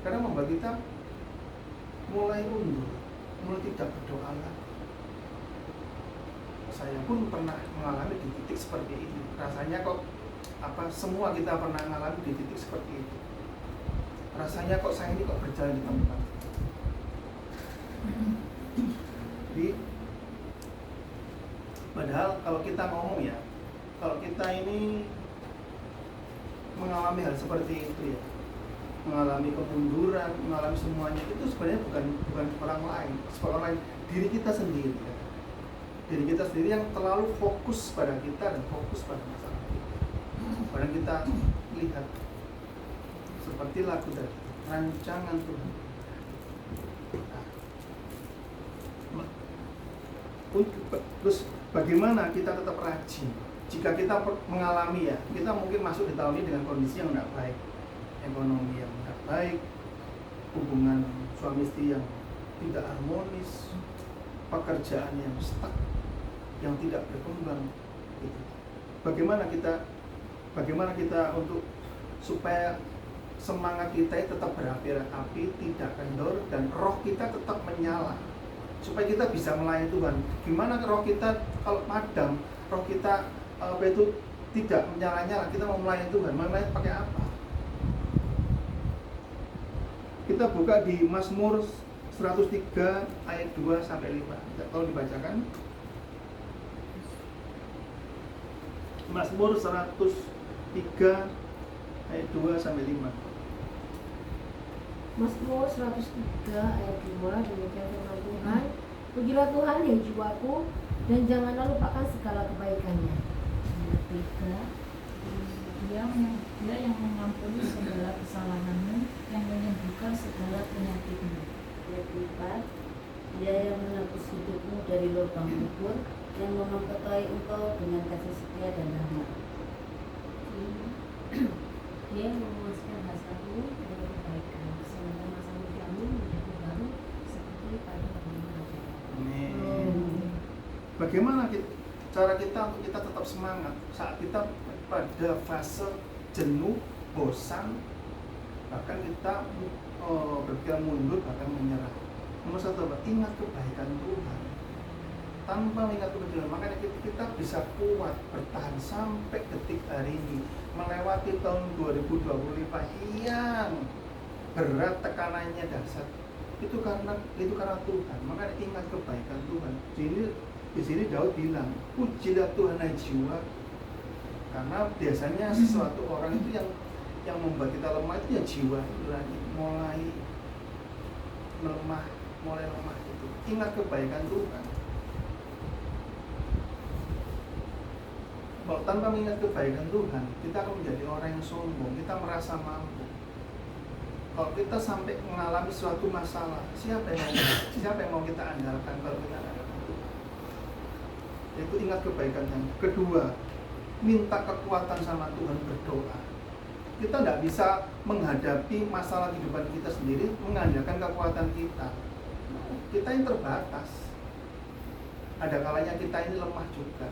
Karena membuat kita mulai mundur, mulai tidak berdoa lagi. Saya pun pernah mengalami di titik seperti ini. Rasanya kok semua kita pernah mengalami di titik seperti itu. Rasanya kok saya ini kok berjalan di tempat. Jadi padahal kalau kita ngomong ya, kalau kita ini mengalami hal seperti itu ya, mengalami kemunduran, mengalami semuanya, itu sebenarnya bukan orang lain, orang lain, diri kita sendiri ya. Diri kita sendiri yang terlalu fokus pada kita dan fokus pada masalah kita. Padahal kita lihat seperti lagu tadi, rancangan Tuhan. Terus bagaimana kita tetap rajin? Jika kita mengalami ya, kita mungkin masuk di tahun ini dengan kondisi yang tidak baik, ekonomi yang tidak baik, hubungan suami istri yang tidak harmonis, pekerjaan yang stuck, yang tidak berkembang. Gitu. Bagaimana kita untuk supaya semangat kita tetap berapi-api, tidak kendor, dan roh kita tetap menyala, supaya kita bisa melayani Tuhan. Gimana roh kita kalau padam, roh kita itu tidak menyala-nyala, kita mau melayani Tuhan, melayani pakai apa? Kita buka di Mazmur 103 ayat 2 sampai 5. Tolong dibacakan. Mazmur 103 ayat 2 sampai 5. Mazmur 103 ayat 2, demikian firman Tuhan. Pujilah Tuhan ya jiwaku, dan janganlah lupakan segala kebaikannya. Ayat 3, Dia yang mengampuni segala kesalahanmu, yang menyembuhkan segala penyakitmu. ayat 4, Dia yang menebus hidupmu dari lubang kubur, yang memperkaya engkau dengan kasih setia dan rahmat. Dia yang memuaskan hasilmu dengan kebaikan, sehingga masa mudamu menjadi baru seperti pada permulaan. Bagaimana cara kita untuk kita tetap semangat saat kita pada fase jenuh, bosan, bahkan kita berpikir mundur, bahkan menyerah. Nomor satu, ingat kebaikan Tuhan. Tanpa mengingat kebaikan Tuhan, makanya kita bisa kuat bertahan sampai detik hari ini, melewati tahun 2025 yang berat, tekanannya dahsyat. Itu karena Tuhan. Makanya ingat kebaikan Tuhan. Di sini Daud bilang, pujilah Tuhan hai jiwa. Karena biasanya sesuatu orang itu yang membuat kita lemah itu ya jiwa itu lagi mulai lemah itu. Ingat kebaikan Tuhan. Kalau tanpa mengingat kebaikan Tuhan, kita akan menjadi orang yang sombong, kita merasa mampu. Kalau kita sampai mengalami suatu masalah, siapa yang mau kita andalkan kalau kita andalkan Tuhan? Yaitu ingat kebaikan Tuhan. Kedua, minta kekuatan sama Tuhan, berdoa. Kita tidak bisa menghadapi masalah kehidupan kita sendiri mengandalkan kekuatan kita. Kita yang terbatas. Ada kalanya kita ini lemah juga.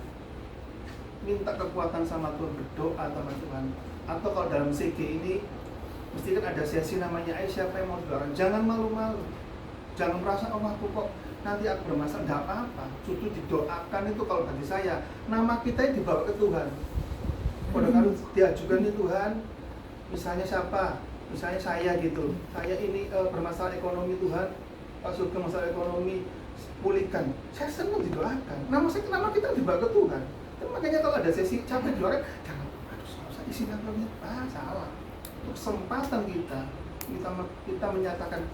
Minta kekuatan sama Tuhan, berdoa sama Tuhan. Atau kalau dalam CG ini mesti kan ada sesi namanya, siapa yang mau doa? Jangan malu-malu. Jangan merasa, aku kok nanti aku bermasalah. Tidak apa-apa. Justru didoakan itu kalau bagi saya, nama kita dibawa ke Tuhan. Pada kalau diajukan di Tuhan, misalnya siapa? Misalnya saya gitu. Saya ini bermasalah ekonomi, Tuhan. Pak Sugeng masalah ekonomi, pulihkan. Saya senang didoakan. Nama kita dibawa ke Tuhan. Dan makanya kalau ada sesi capek didoakan, jangan, saya isi namanya. Salah. Untuk kesempatan kita menyatakan,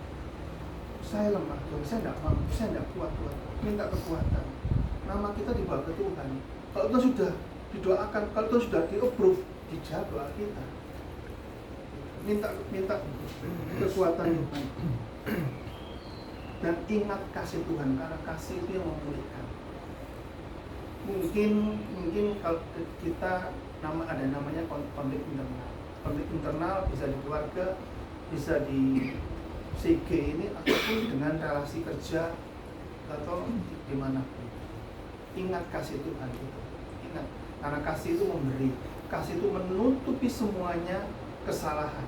saya lemah, Tuhan, saya tidak mampu, saya tidak kuat, Tuhan. Minta kekuatan. Nama kita dibawa ke Tuhan. Kalau itu sudah didoakan, kalau itu sudah di-approve, dijawab doa kita. Minta kekuatan Tuhan. Dan ingat kasih Tuhan, karena kasih itu yang memulihkan. Mungkin kalau kita ada namanya konflik internal. Konflik internal bisa di keluarga, bisa di CG ini, ataupun dengan relasi kerja atau dimanapun. Ingat kasih Tuhan itu. Ingat, karena kasih itu memberi. kasih itu menutupi semuanya kesalahan.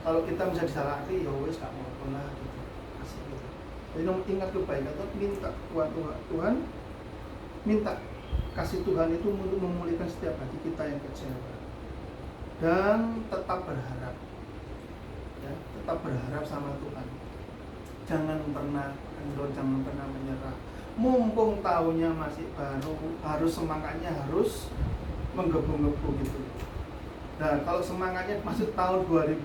Kalau kita bisa disalahi, ya wes gak mau lah gitu. Kasih gitu. Jadi ingat kebaikan itu, minta Tuhan, minta kasih Tuhan itu untuk memulihkan setiap hati kita yang kecewa. Dan tetap berharap. Ya, tetap berharap sama Tuhan. Jangan pernah kendor, jangan pernah menyerah. Mumpung tahunnya masih baru, harus semangatnya harus menggebu-gebu gitu. Nah, kalau semangatnya masuk tahun 2000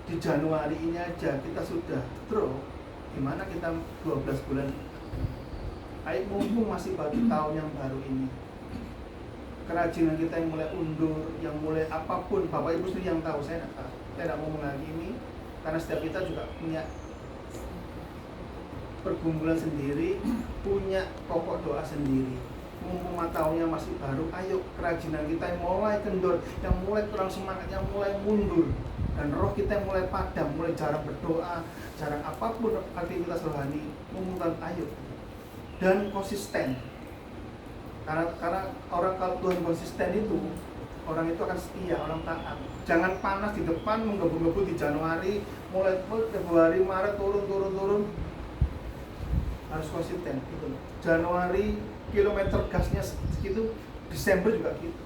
di Januari ini aja kita sudah drop, gimana kita 12 bulan? Ayo mumpung masih baru tahun yang baru ini. Kerajinan kita yang mulai undur, yang mulai apapun, Bapak Ibu sendiri yang tahu, saya tidak tahu. Saya tidak mau menghakimi karena setiap kita juga punya pergumulan sendiri, punya pokok doa sendiri. Mumpung tahunnya masih baru, ayo kerajinan kita yang mulai kendor, yang mulai kurang semangat, yang mulai mundur, dan roh kita yang mulai padam, mulai jarang berdoa, jarang apapun aktivitas rohani, mumpung ayo dan konsisten. Karena orang kalau Tuhan konsisten itu, orang itu akan setia, orang taat. Jangan panas di depan, menggebu-gebu di Januari, mulai Februari, Maret turun. Harus konsisten gitu. Januari kilometer gasnya segitu, Desember juga gitu.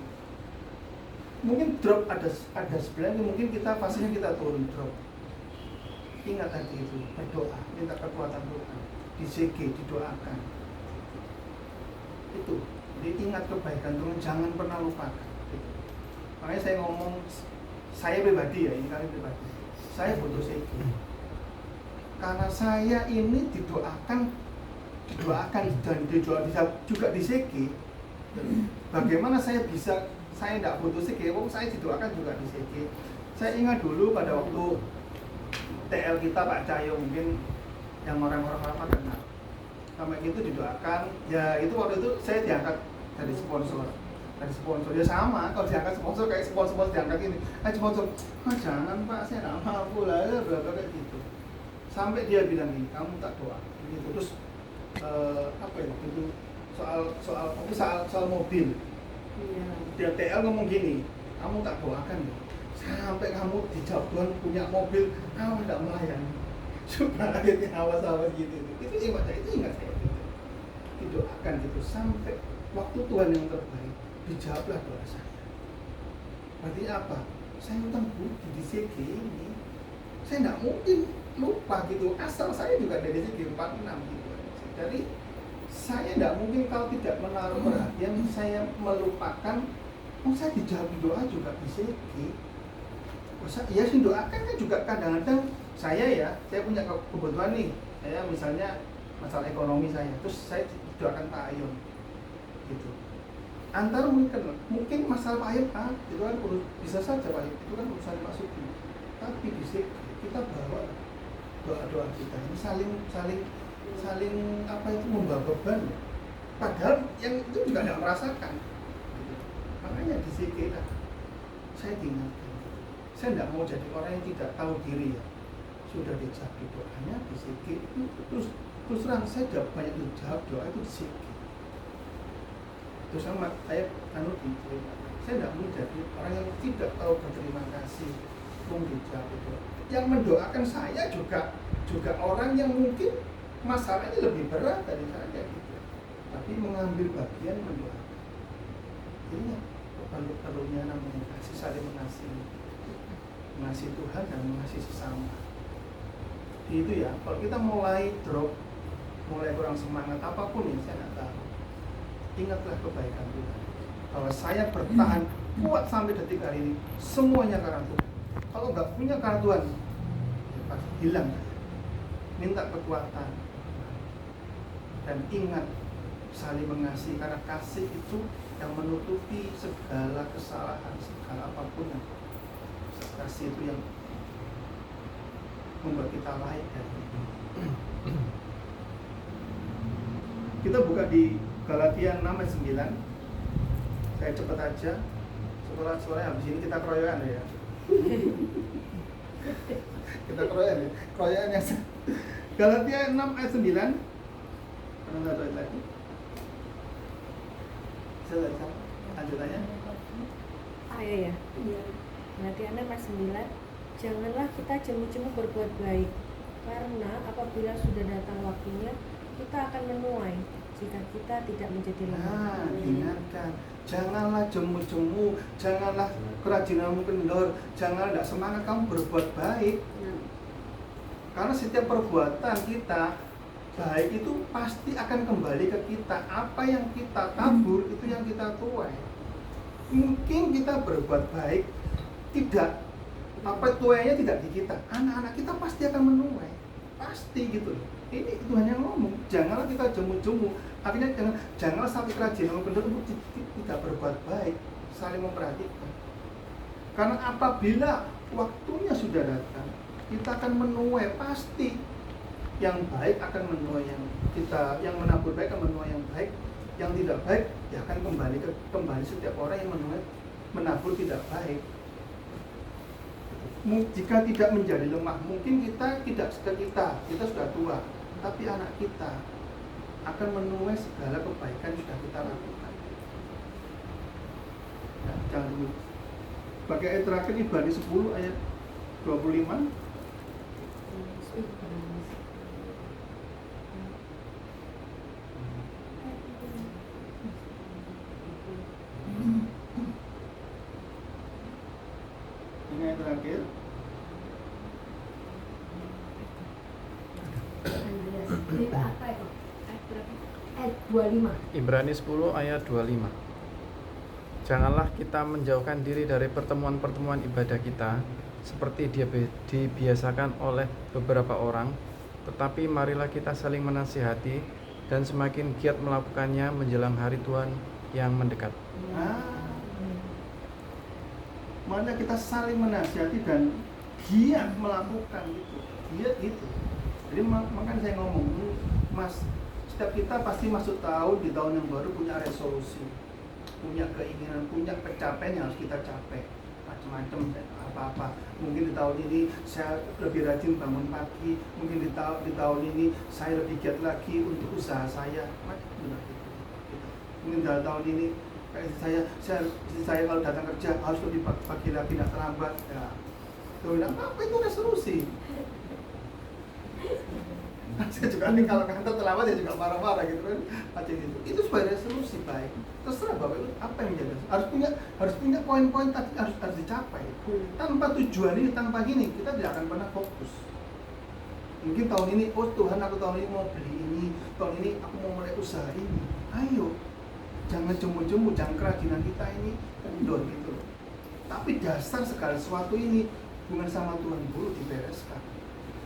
Mungkin drop ada sebelah, mungkin kita fasenya kita turun drop. Ingat tadi itu, berdoa, minta kekuatan Tuhan, di CG, didoakan. Itu, jadi ingat kebaikan Tuhan, jangan pernah lupakan. Gitu. Makanya saya ngomong, saya pribadi ya, ini kali pribadi, saya butuh CG. Karena saya ini didoakan dan juga di CG. Bagaimana saya bisa, saya tidak butuh CG, saya didoakan juga di CG. Saya ingat dulu pada waktu TL kita Pak Cahyo, mungkin yang orang-orang lama kenal. Sampai gitu didoakan, ya itu waktu itu saya diangkat dari sponsor. Ya sama, kalau diangkat sponsor kayak sponsor diangkat ini, sponsor, jangan Pak, saya tidak mampu lah, berapa kayak gitu. Sampai dia bilang ini, kamu tak doa, gitu. Terus apa ya itu soal mobil. Iya. Dia TL ngomong gini, kamu tak doakan ya, sampai kamu dijawab Tuhan punya mobil, kamu tidak melayani. Coba akhirnya awas gitu. Itu ingat saya gitu. Didoakan gitu sampai waktu Tuhan yang terbaik, dijawablah doa saya. Berarti apa? Saya utang budi di CG ini, saya tidak mungkin lupa gitu. Asal saya juga dari CG 46 gitu. Jadi saya tidak mungkin kalau tidak menaruh perhatian, saya melupakan. Saya dijawab doa juga di CG. Ya sih doakan kan juga kadang-kadang saya punya kebutuhan nih. Saya misalnya masalah ekonomi saya, terus saya doakan Pak Ayon gitu. Antara mungkin masalah Pak Ayon itu kan bisa saja Pak Ayon, itu kan urusan Pak Suki. Tapi di CG kita bawa doa-doa kita ini saling apa itu membawa beban, padahal yang itu juga tidak merasakan gitu. Makanya di CG saya diingatkan, saya tidak mau jadi orang yang tidak tahu diri ya. Sudah dijawab doanya di CG itu, terus terang saya sudah banyak dijawab doa itu di CG. Terus sama saya saya tidak mau jadi orang yang tidak tahu berterima kasih, dijawab doa. Yang mendoakan saya juga orang yang mungkin masalahnya lebih berat dari saya gitu, tapi mengambil bagian mendoakan. Ini perlunya namanya kasih, saling mengasihi Tuhan dan mengasihi sesama. Itu ya, kalau kita mulai drop, mulai kurang semangat apapun yang saya tidak tahu, ingatlah kebaikan Tuhan. Kalau saya bertahan kuat sampai detik hari ini, semuanya karena Tuhan. Kalau nggak punya karena Tuhan, ya pasti hilang. Minta kekuatan. Dan ingat saling mengasihi, karena kasih itu yang menutupi segala kesalahan, segala apapun yang kasih itu yang membuat kita layak dari itu. Kita buka di Galatia 6 ayat 9. Saya cepat aja. Setelah habis ini kita keroyokan ya. Kita keroyokan yang Galatia 6 ayat 9. Karena nggak tahu lagi. Saya lanjutannya. saya ya. Iya. Berarti Anda pas 9, janganlah kita jemu-jemu berbuat baik, karena apabila sudah datang waktunya, kita akan menuai jika kita tidak menjadi lemah. Ingatkan, janganlah jemu-jemu, janganlah kerajinanmu kendor, jangan tidak semangat kamu berbuat baik. Karena setiap perbuatan kita baik itu pasti akan kembali ke kita. Apa yang kita tabur itu yang kita tuai. Mungkin kita berbuat baik, tidak tuainya tidak di kita, anak-anak kita pasti akan menuai, pasti gitu loh. Ini Tuhan yang ngomong, janganlah kita jemu-jemu. Artinya janganlah sampai kerajinanmu kendor untuk tidak berbuat baik, saling memperhatikan. Karena apabila waktunya sudah datang, kita akan menuai pasti. Yang baik akan menuai yang menabur baik akan menuai yang baik, yang tidak baik ya akan kembali setiap orang yang menabur tidak baik. Jika tidak menjadi lemah, mungkin kita sudah tua, tapi anak kita akan menuai segala kebaikan yang sudah kita lakukan. Ya, jangan dulu. Bagi ayat terakhir Ibrani 10 ayat 25. Ini ayat terakhir. Apa itu? Ayat 25. Ibrani 10 ayat 25. Janganlah kita menjauhkan diri dari pertemuan-pertemuan ibadah kita seperti dibiasakan oleh beberapa orang, tetapi marilah kita saling menasihati dan semakin giat melakukannya menjelang hari Tuhan yang mendekat. Makanya kita saling menasihati dan giat melakukan itu, giat itu. Jadi makanya saya ngomong, Mas, setiap kita pasti masuk di tahun yang baru punya resolusi, punya keinginan, punya pencapaian yang harus kita capai, macam-macam apa-apa. Mungkin di tahun ini saya lebih rajin bangun pagi, mungkin di tahun ini saya lebih giat lagi untuk usaha saya, macam-macam gitu. Mungkin dalam tahun ini saya kalau datang kerja harus lebih pagi lagi, tidak terlambat. Ya, apa itu resolusi? Saya juga nih kalau kantor terlambat ya juga marah-marah gitu kan, macam itu. Itu sebagai resolusi baik. Terserah Bapak itu apa yang menjadi harus punya poin-poin tadi harus dicapai. Tanpa tujuan ini, tanpa gini kita tidak akan pernah fokus. Mungkin tahun ini, oh Tuhan aku tahun ini mau beli ini, tahun ini aku mau mulai usaha ini. Ayo, jangan jemu-jemu, jangan kerajinan kita ini kendor gitu. Tapi dasar segala sesuatu ini hubungan sama Tuhan dulu dibereskan.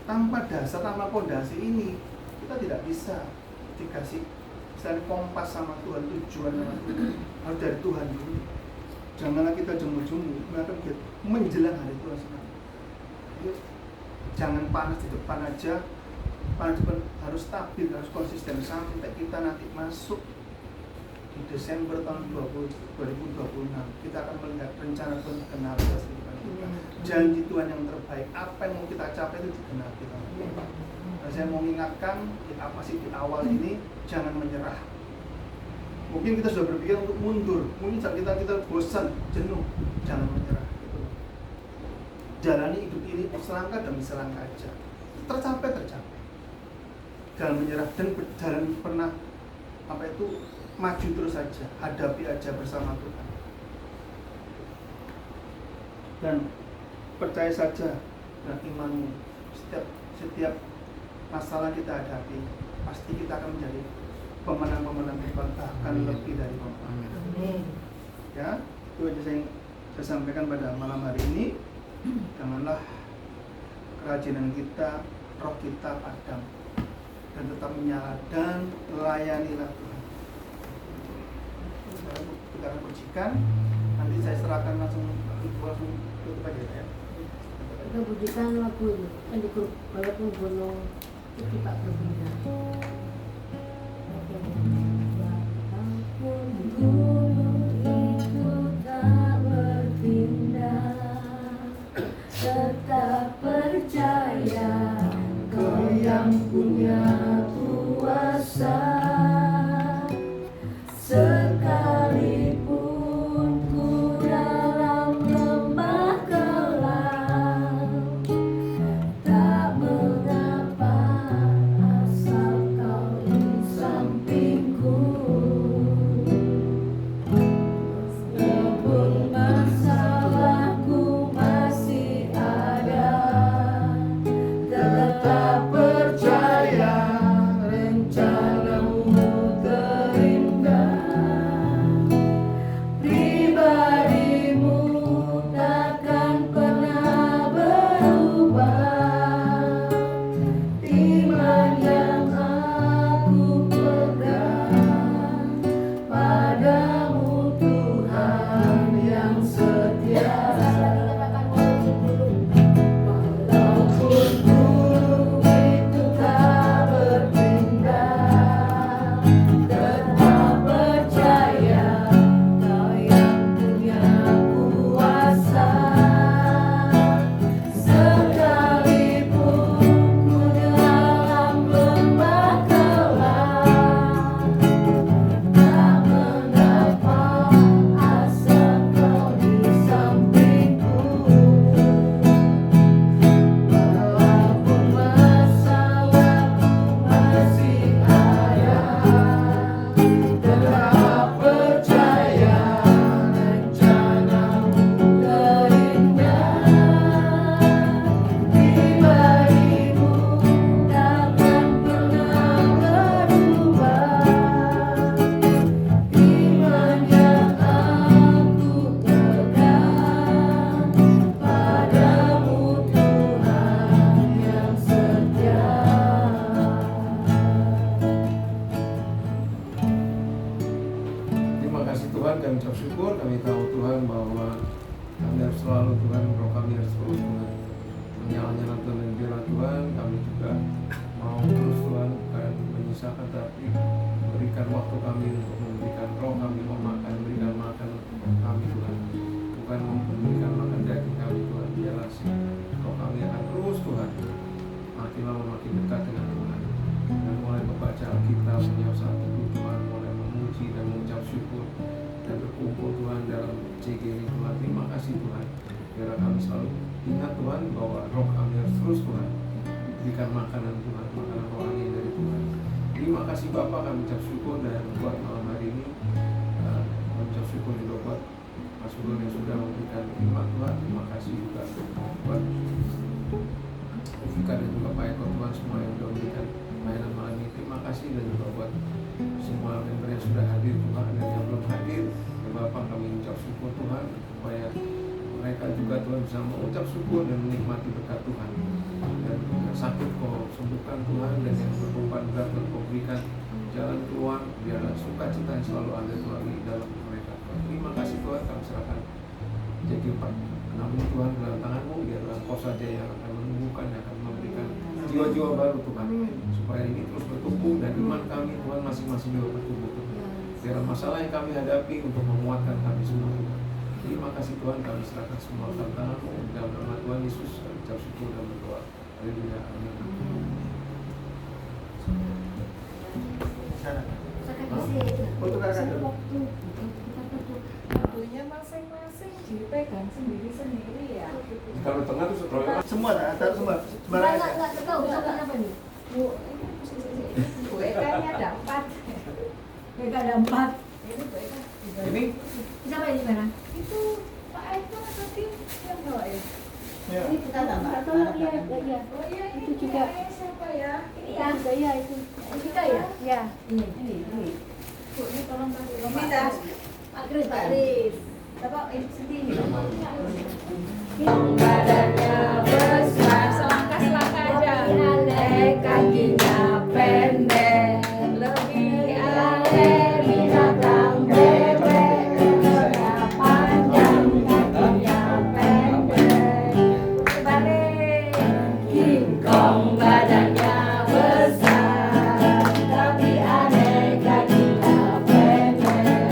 Tanpa dasar, tanpa fondasi ini kita tidak bisa dikasih misalnya kompas sama Tuhan, tujuan sama Tuhan harus dari Tuhan dulu. Janganlah kita jemu-jemu menjelang hari Tuhan sekarang. Jangan panas di depan aja, panas depan harus stabil, harus konsisten sampai kita nanti masuk di Desember tahun 2026 kita akan melihat rencana Tuhan digenapi atas kehidupan kita. Janji Tuhan yang terbaik, apa yang mau kita capai itu digenapi. Nah, saya mau mengingatkan di awal ini jangan menyerah. Mungkin kita sudah berpikir untuk mundur, mungkin saat kita bosan, jenuh, jangan menyerah. Jalani hidup ini selangkah demi selangkah aja, tercapai. Jangan menyerah dan berjalan pernah maju terus saja, hadapi aja bersama Tuhan. Dan percaya saja dengan imanmu, setiap masalah kita hadapi, pasti kita akan menjadi pemenang-pemenang hebat, bahkan lebih dari pemenang. Ya, itu aja saya sampaikan pada malam hari ini. Janganlah kerajinan kita, roh kita padam, dan tetap menyala dan layanilah Tuhan. Kita akan pujikan, nanti saya serahkan langsung tutup aja ya. Kita pujikan lagu itu kan di grup walaupun gunung itu tak berbeda. Walaupun gunung itu tak berpindah, tetap percaya Kau yang punya kuasa. Sekalipun ku dalam juga mau terus Tuhan bukan menyisakan, tapi berikan waktu kami untuk memberikan roh kami memakan, berikan makan untuk kami Tuhan, bukan memberikan makan daging kami Tuhan. Biarlah sih roh kami akan terus Tuhan makin lama makin dekat dengan Tuhan, dan mulai membaca Alkitab, menyapa teduh Tuhan, mulai memuji dan mengucap syukur dan berkumpul Tuhan dalam CG ini Tuhan. Terima kasih Tuhan, biarlah kami selalu ingat Tuhan bahwa roh kami harus terus Tuhan berikan makanan Tuhan, makanan rohani dari Tuhan. Terima kasih Bapa, kami ucap syukur dan buat malam hari ini kami ucap syukur juga buat Mas Ulun yang sudah memberikan firman Tuhan. Terima kasih juga buat Vika dan juga Pak Eko Tuhan, semua yang sudah memberikan mainan malam ini. Terima kasih, dan juga buat semua member yang sudah hadir Tuhan dan yang belum hadir. Ya Bapak, kami ucap syukur Tuhan supaya mereka juga Tuhan bisa mengucap syukur dan menikmati berkat Tuhan. Dan yang sakit kau sembuhkan Tuhan, dan yang berkorban berat kau berikan jalan keluar, biarlah sukacita yang selalu ada Tuhan di dalam mereka. Terima kasih Tuhan, kami serahkan jadi 4-6 ini Tuhan dalam tangan-Mu. Biarlah Kau saja yang akan menumbuhkan, yang akan memberikan jiwa-jiwa baru Tuhan, supaya ini terus bertumbuh dan iman kami Tuhan masing-masing juga bertumbuh Tuhan. Biarlah masalah yang kami hadapi untuk menguatkan kami semua Tuhan. Terima kasih Tuhan, kami serahkan semua dalam tangan-Mu. Dalam nama Tuhan Yesus kami ucap syukur dan berdoa. Haleluya, amin. Waktunya masing-masing dipegang sendiri-sendiri ya. Kalau tengah tuh setelah Semua taruh semua. Sembarang aja. Nggak tahu apa nih. Bu Eka-nya ada 4. Mereka ada 4. Ini Bu Eka. ini Siapa ini mana? Itu Pak Eka tadi yang bawa ya? Ya. Ini kita tambah. Iya. Oh iya, Itu ini juga. kayaknya siapa ya? Ini Ya, ya. ya itu. Kita ya? Ya. Ini. Bu, ini tolong kasih Ini Pak. dah. Pak Kris. Bapak ini sendiri. Badannya besar, selangkah-selangkah aja. Aneh kakinya pendek. Lebih Aneh binatang bebek. Panjang kakinya pendek. balik. King Kong badannya besar, tapi aneh kakinya pendek.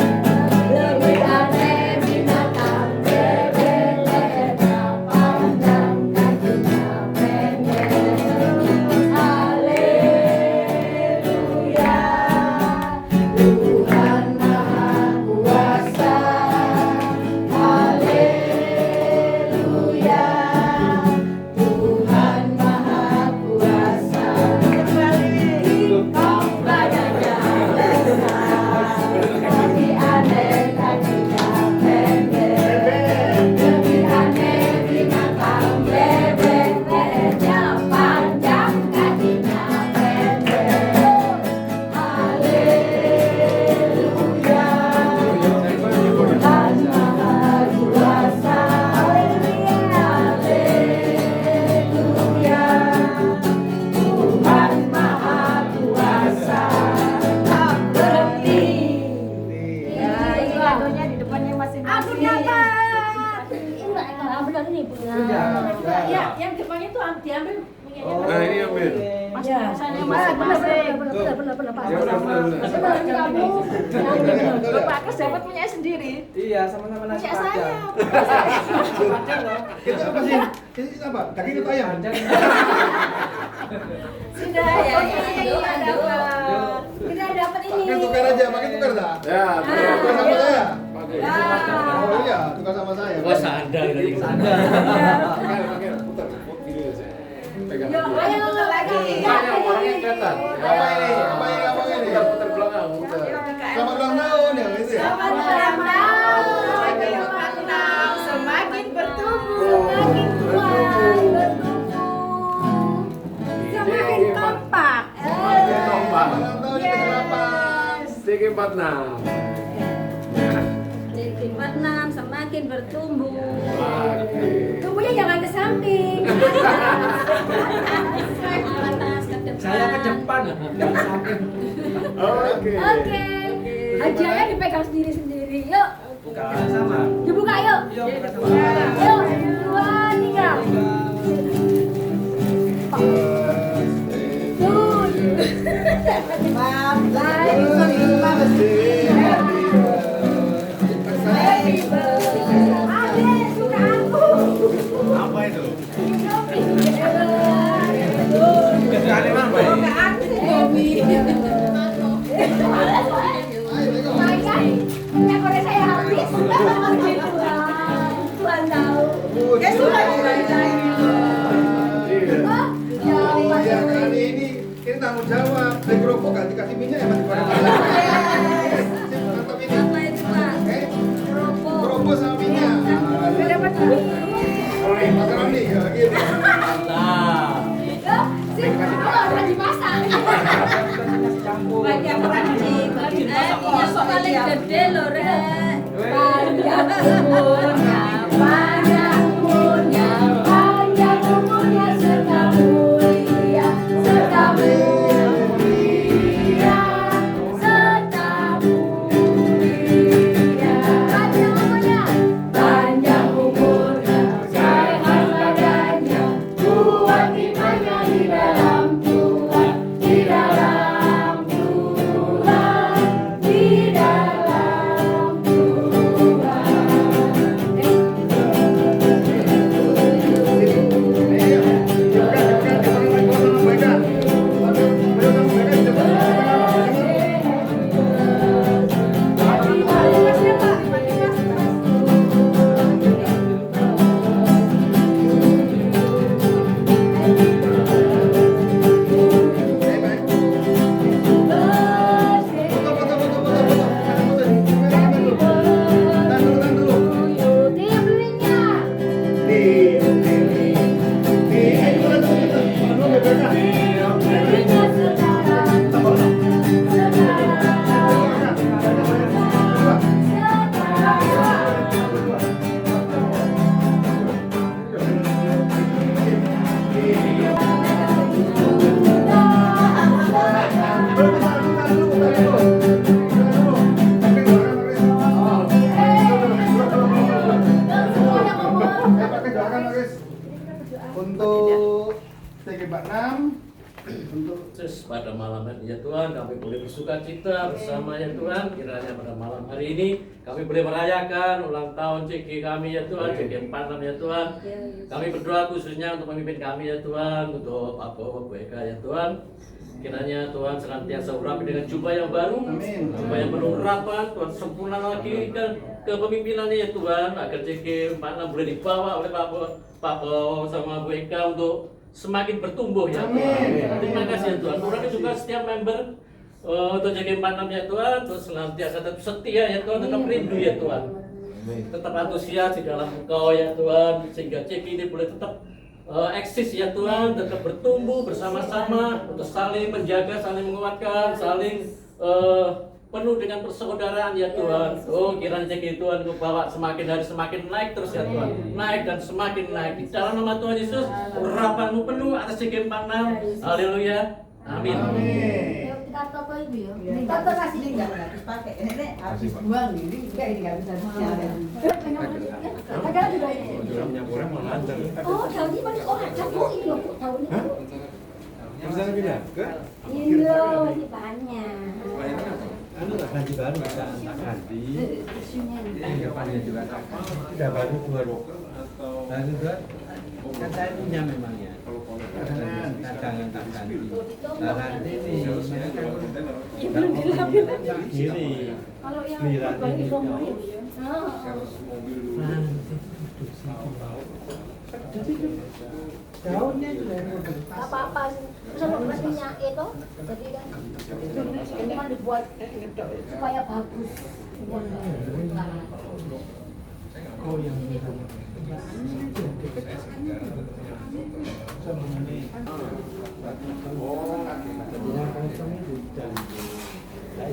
Lebih aneh binatang bebek, lehernya panjang, kakinya pendek. Haleluya, Tuhan Maha Kuasa. Haleluya, Tuhan Maha Kuasa. King Kong badannya besar, tapi aneh kakinya pendek. Lebih aneh binatang bebek, lehernya panjang, kakinya pendek. Haleluya, Tuhan Maha Kuasa. Haleluya, Tuhan Maha Kuasa. Tak berhenti. Lagunya di depannya masing-masing. Aku dapat. Benar ini punya. Ya, yang depannya tuh diambil punyanya. Nah, ini ambil. Masing-masing masing-masing. Benar. Ya udah, benar. Benar ini kamu. Bapak Kes dapat punya sendiri. Iya, sama-sama nasi Punya saya. Panjang loh. Itu apa sih? Itu apa? Daging atau ayam? Panjang. Sudah ya. Iya, dapat. Kita dapat ini. Makin tukar aja, makin tukar dah. Ya, Tukar sama saya. pakai. Oh iya, tukar sama saya. Wah, sadar tadi. Pakai, putar video saya. Pegang. Yuk, ayo lagi. Tanya orangnya kelihatan. Apa ini? Apa ini? Apa ini? Putar belakang, putar. Selamat ulang tahun ya, itu ya. Selamat ulang tahun. Semakin berkembang, semakin bertumbuh, semakin kuat, bertumbuh, semakin kompak. Semakin kompak. Ulang tahun yang ke-8. CG46. Jadi 46 semakin bertumbuh. Oke. Tumbuhnya jangan ke samping. Saya ke depan, jangan samping. Oke. Oke. Hadiahnya dipegang sendiri-sendiri. Yuk, Buka sama. dibuka yuk. Yuk, buka sama. Yuk, 2, 3. tanggung jawab. Beli kerupuk gak dikasih minyak ya masih goreng. Mantap ini. Apa itu Pak? Kerupuk sama minyak. Dapat ini. Makaroni ya gitu. Orang dimasak. Banyak crunchy. Minyak paling gede loh, Rek. Panjang umurnya, panjang umurnya, panjang umurnya serta mulia, serta mulia, serta mulia. Panjang umurnya, sehat badannya, kuat imannya di dalam Tuhan, di dalam Tuhan, di dalam Tuhan. Untuk TG46 untuk Yesus, pada malam hari ya Tuhan, kami boleh bersuka cita bersama ya Tuhan. Kiranya pada malam hari ini kami boleh merayakan ulang tahun CG kami ya Tuhan, CG 46 ya Tuhan. Kami berdoa khususnya untuk pemimpin kami ya Tuhan, untuk Pak Bowo, Bu Eka ya Tuhan. Kiranya Tuhan senantiasa urapi dengan jubah yang baru, jubah yang penuh urapan, Tuhan sempurna lagi ke kepemimpinannya ya Tuhan, agar CG 46 boleh dibawa oleh Pak Bowo sama Bu Eka untuk semakin bertumbuh ya Tuhan. Terima kasih ya Tuhan. Urapi juga setiap member untuk CG 46 ya Tuhan, terus senantiasa tetap setia ya Tuhan, tetap rindu ya Tuhan. Tetap antusias di dalam Engkau ya Tuhan, sehingga CG ini boleh tetap eksis ya Tuhan, tetap bertumbuh bersama-sama untuk saling menjaga, saling menguatkan, saling penuh dengan persaudaraan ya Tuhan. Oh, kiranya CG Tuhan bawa semakin hari semakin naik terus ya Tuhan, naik dan semakin naik di dalam nama Tuhan Yesus. Urapanmu penuh atas CG 46. Haleluya, amin. Kita toko itu ya. Kita tuh kasih ini nggak habis pakai, ini habis buang ini enggak ini nggak bisa dijalan. Ada juga ini. Oh, daunnya banyak orang campur ini loh, daunnya. bisa pindah ke Ini loh, masih banyak. ganti baru kita ganti depannya juga tidak baru baru baru kan saya punya memang ya cadangan tak ganti nah nanti ini gini Kalau yang giliran ini Daunnya juga apa-apa kalau minyak itu jadi kan ini kan dibuat supaya bagus. oh yang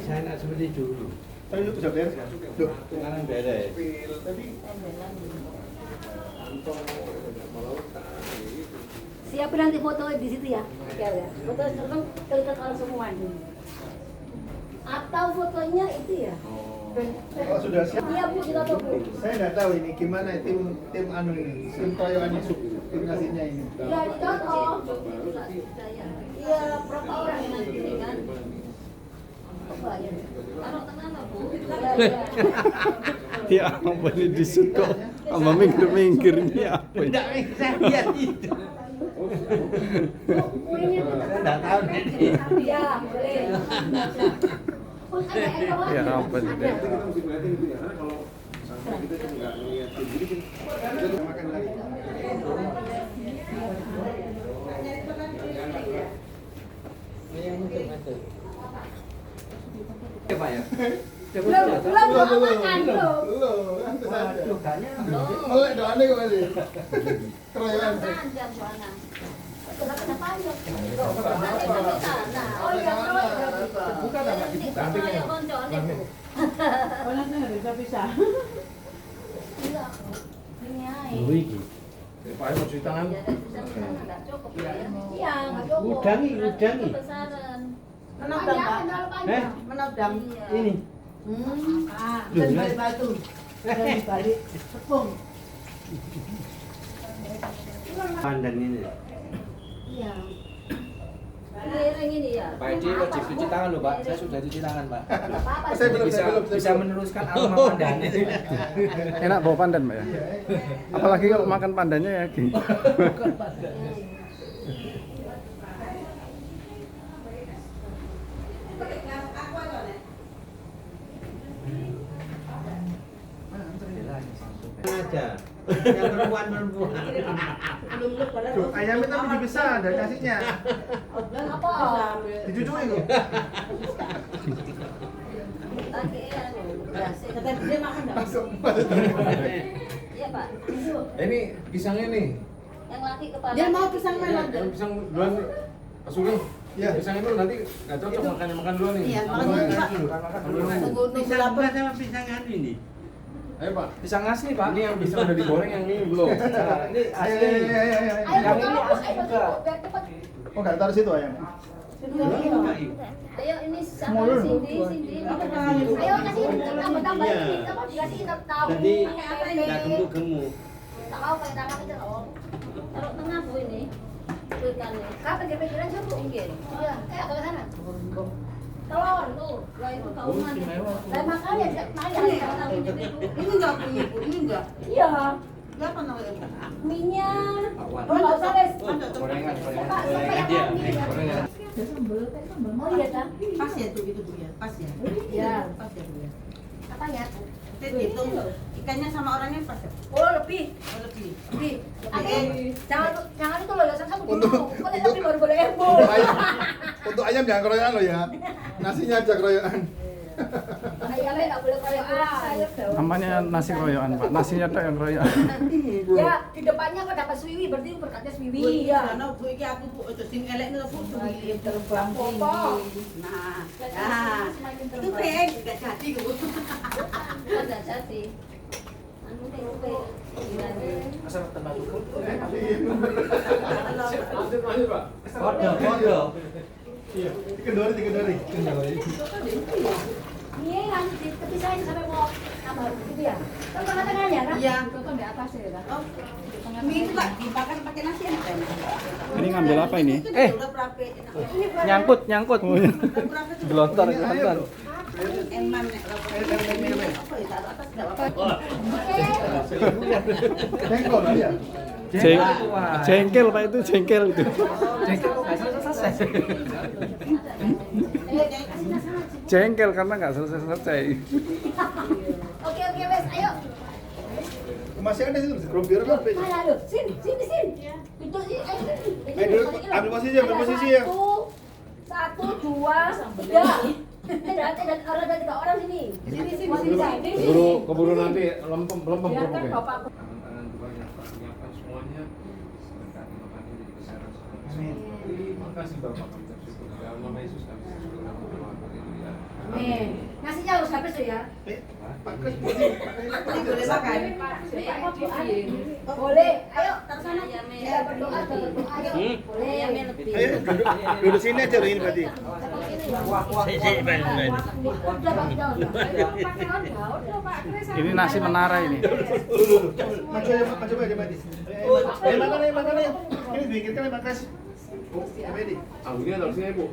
saya nak seperti dulu. Tapi itu bisa beres kan? Loh, Sekarang beres. Siapin nanti foto di situ ya. Ya. Foto sekarang kelihatan orang semua nih. Atau fotonya itu ya. oh sudah siap. Iya Bu, kita tunggu. Saya nggak tahu ini gimana tim anu ini, tim Toyo Anisuk, tim nasinya ini. Ya dicontoh. Iya, berapa orang yang nanti ini kan? Apa ya? Taruh Bu. Ya apa ini disuka sama minggir-minggirnya apa ini? Saya lihat itu. Kuenya Enggak tahu ini. ya, boleh. Ya apa ini? Makan lagi. Ini Belum makan belum. Belum, kan itu saja. Waduh, gak nyambung. Melek doane kok masih. Keroyokan. Panjang soalnya. Kenapa panjang? Oh iya, Buka tak Pak? Dibuka. Kayak koncone Bu. Orangnya bisa bisa. Iya. Ini ae. Oh, iki. Pak mau cuci tangan. Ya, enggak cukup ya. Iya, enggak cukup. Udangi. Kebesaran. Menodang, Pak. Eh, Menodang. Iya. ini. Dan balik batu. Dan balik tepung. Pandan ini. Iya. Miring ini ya. Pak Edi wajib cuci tangan loh Pak, saya sudah cuci tangan Pak. Apa-apa. Saya belum, Bisa, saya belum. bisa meneruskan aroma pandan. Enak bawa pandan Pak ya. Apalagi kalau makan pandannya ya Ki. Aja. Yang perempuan. Belum lupa dah. Duh, ayamnya tapi dibesar dari nasinya. Apa? Dicucui kok. Lagi Kata dia makan dah. Masuk. Iya, Pak. Ini pisangnya nih. Yang laki kepala. Dia mau pisang melon. Yang pisang duluan nih. Pak Suli. Iya. Pisangnya dulu nanti nggak cocok makan dulu nih. Iya, makan dulu, Pak. Makan dulu nih. Tunggu Pisang lapar. apa sama pisang anu ini? Ayo Pak. Pisang asli Pak. Ini yang pisang udah digoreng, yang ini belum. Nah, ini asli. Ayo, Yang ini Pak, asli ayo, juga. biar cepat. Oh, enggak taruh situ ayam. Ayo ini sama Cindy. Ayo kasih tambah-tambah ini, kamu dikasih tahu. Jadi Apa ini? nggak gemuk-gemuk. Tak mau pakai tangan aja. Taruh tengah Bu ini. Berikan nih. Kapan dia pikiran coba Bu? Iya, ke sana. Telur tuh, lah itu kauman. Lah makanya dia makan Ini enggak punya, Bu. Ini enggak. Iya. Berapa namanya? Minyak. Awan. Oh, enggak usah wes. Gorengan. Gorengan dia. Gorengan. Oh iya dah. Pas ya tuh gitu, Bu ya. Pas ya. Iya. Pas ya, Bu ya. Apa ya? Kita hitung ikannya sama orangnya pas ya. Oh lebih. Oh, lebih. Lebih. Jangan itu loh, jangan satu Untuk- dulu. Kok tapi baru boleh ebo. Untuk ayam, untuk ayam jangan keroyokan lo ya. Nasinya aja keroyokan. Ayamnya nggak boleh kayak sayap daun. Namanya nasi keroyokan Pak. Nasinya tuh yang keroyokan. Ya di depannya kok dapat swiwi, berarti berkatnya swiwi. Bu, Iya. karena Bu iki aku Bu itu sing elek itu Bu tuh terbang Apa? tinggi. Nah, itu peng enggak jadi Bu. Nggak jadi. Anu tempe. Asal tembak hukum. Lanjut Pak. Foto. Iya, dikendori. Iya, nanti dipisahin sampai mau tambah gitu ya. Kan tengah-tengahnya kan? Iya. Kok di atas ya kan? Oh, mie itu Pak dimakan pakai nasi enak kan? Ini ngambil apa ini? Udah berape enak. Nyangkut. Gelontor Gelontor. Eman nek apa ya taruh atas enggak apa-apa. Tengkol lah ya. Jengkel Pak itu jengkel itu. Jengkel kok nggak selesai. Kasih nasi aja. Jengkel karena nggak selesai. Oke, wes, ayo. Masih ada situ, grup biar apa? Mana lu? Sini. Itu sih, ayo. Ayo, ambil posisi ya. Satu, dua, tiga. Dan orang ada 3 orang sini. Sini. Keburu nanti lempem Biarkan kerupuknya. bapak. Tangan Tuhan yang tak menyiapkan semuanya. Berkati makan ini di kesaran semuanya. Terima kasih Bapak kami bersyukur. Dalam nama Yesus kami bersyukur. Haleluya. Nih, nasinya harus habis tuh ya. Pak Kris, Boleh makan. Boleh. Ayo, taruh sana. Ya, berdoa. Ayo. Boleh. ayo duduk sini aja ini berarti. Ini nasi menara ini. Maju aja, Madi. Ayo makan. Ini bikinkan Pak Kris. Bu, ini. Anggurnya taruh sini Bu.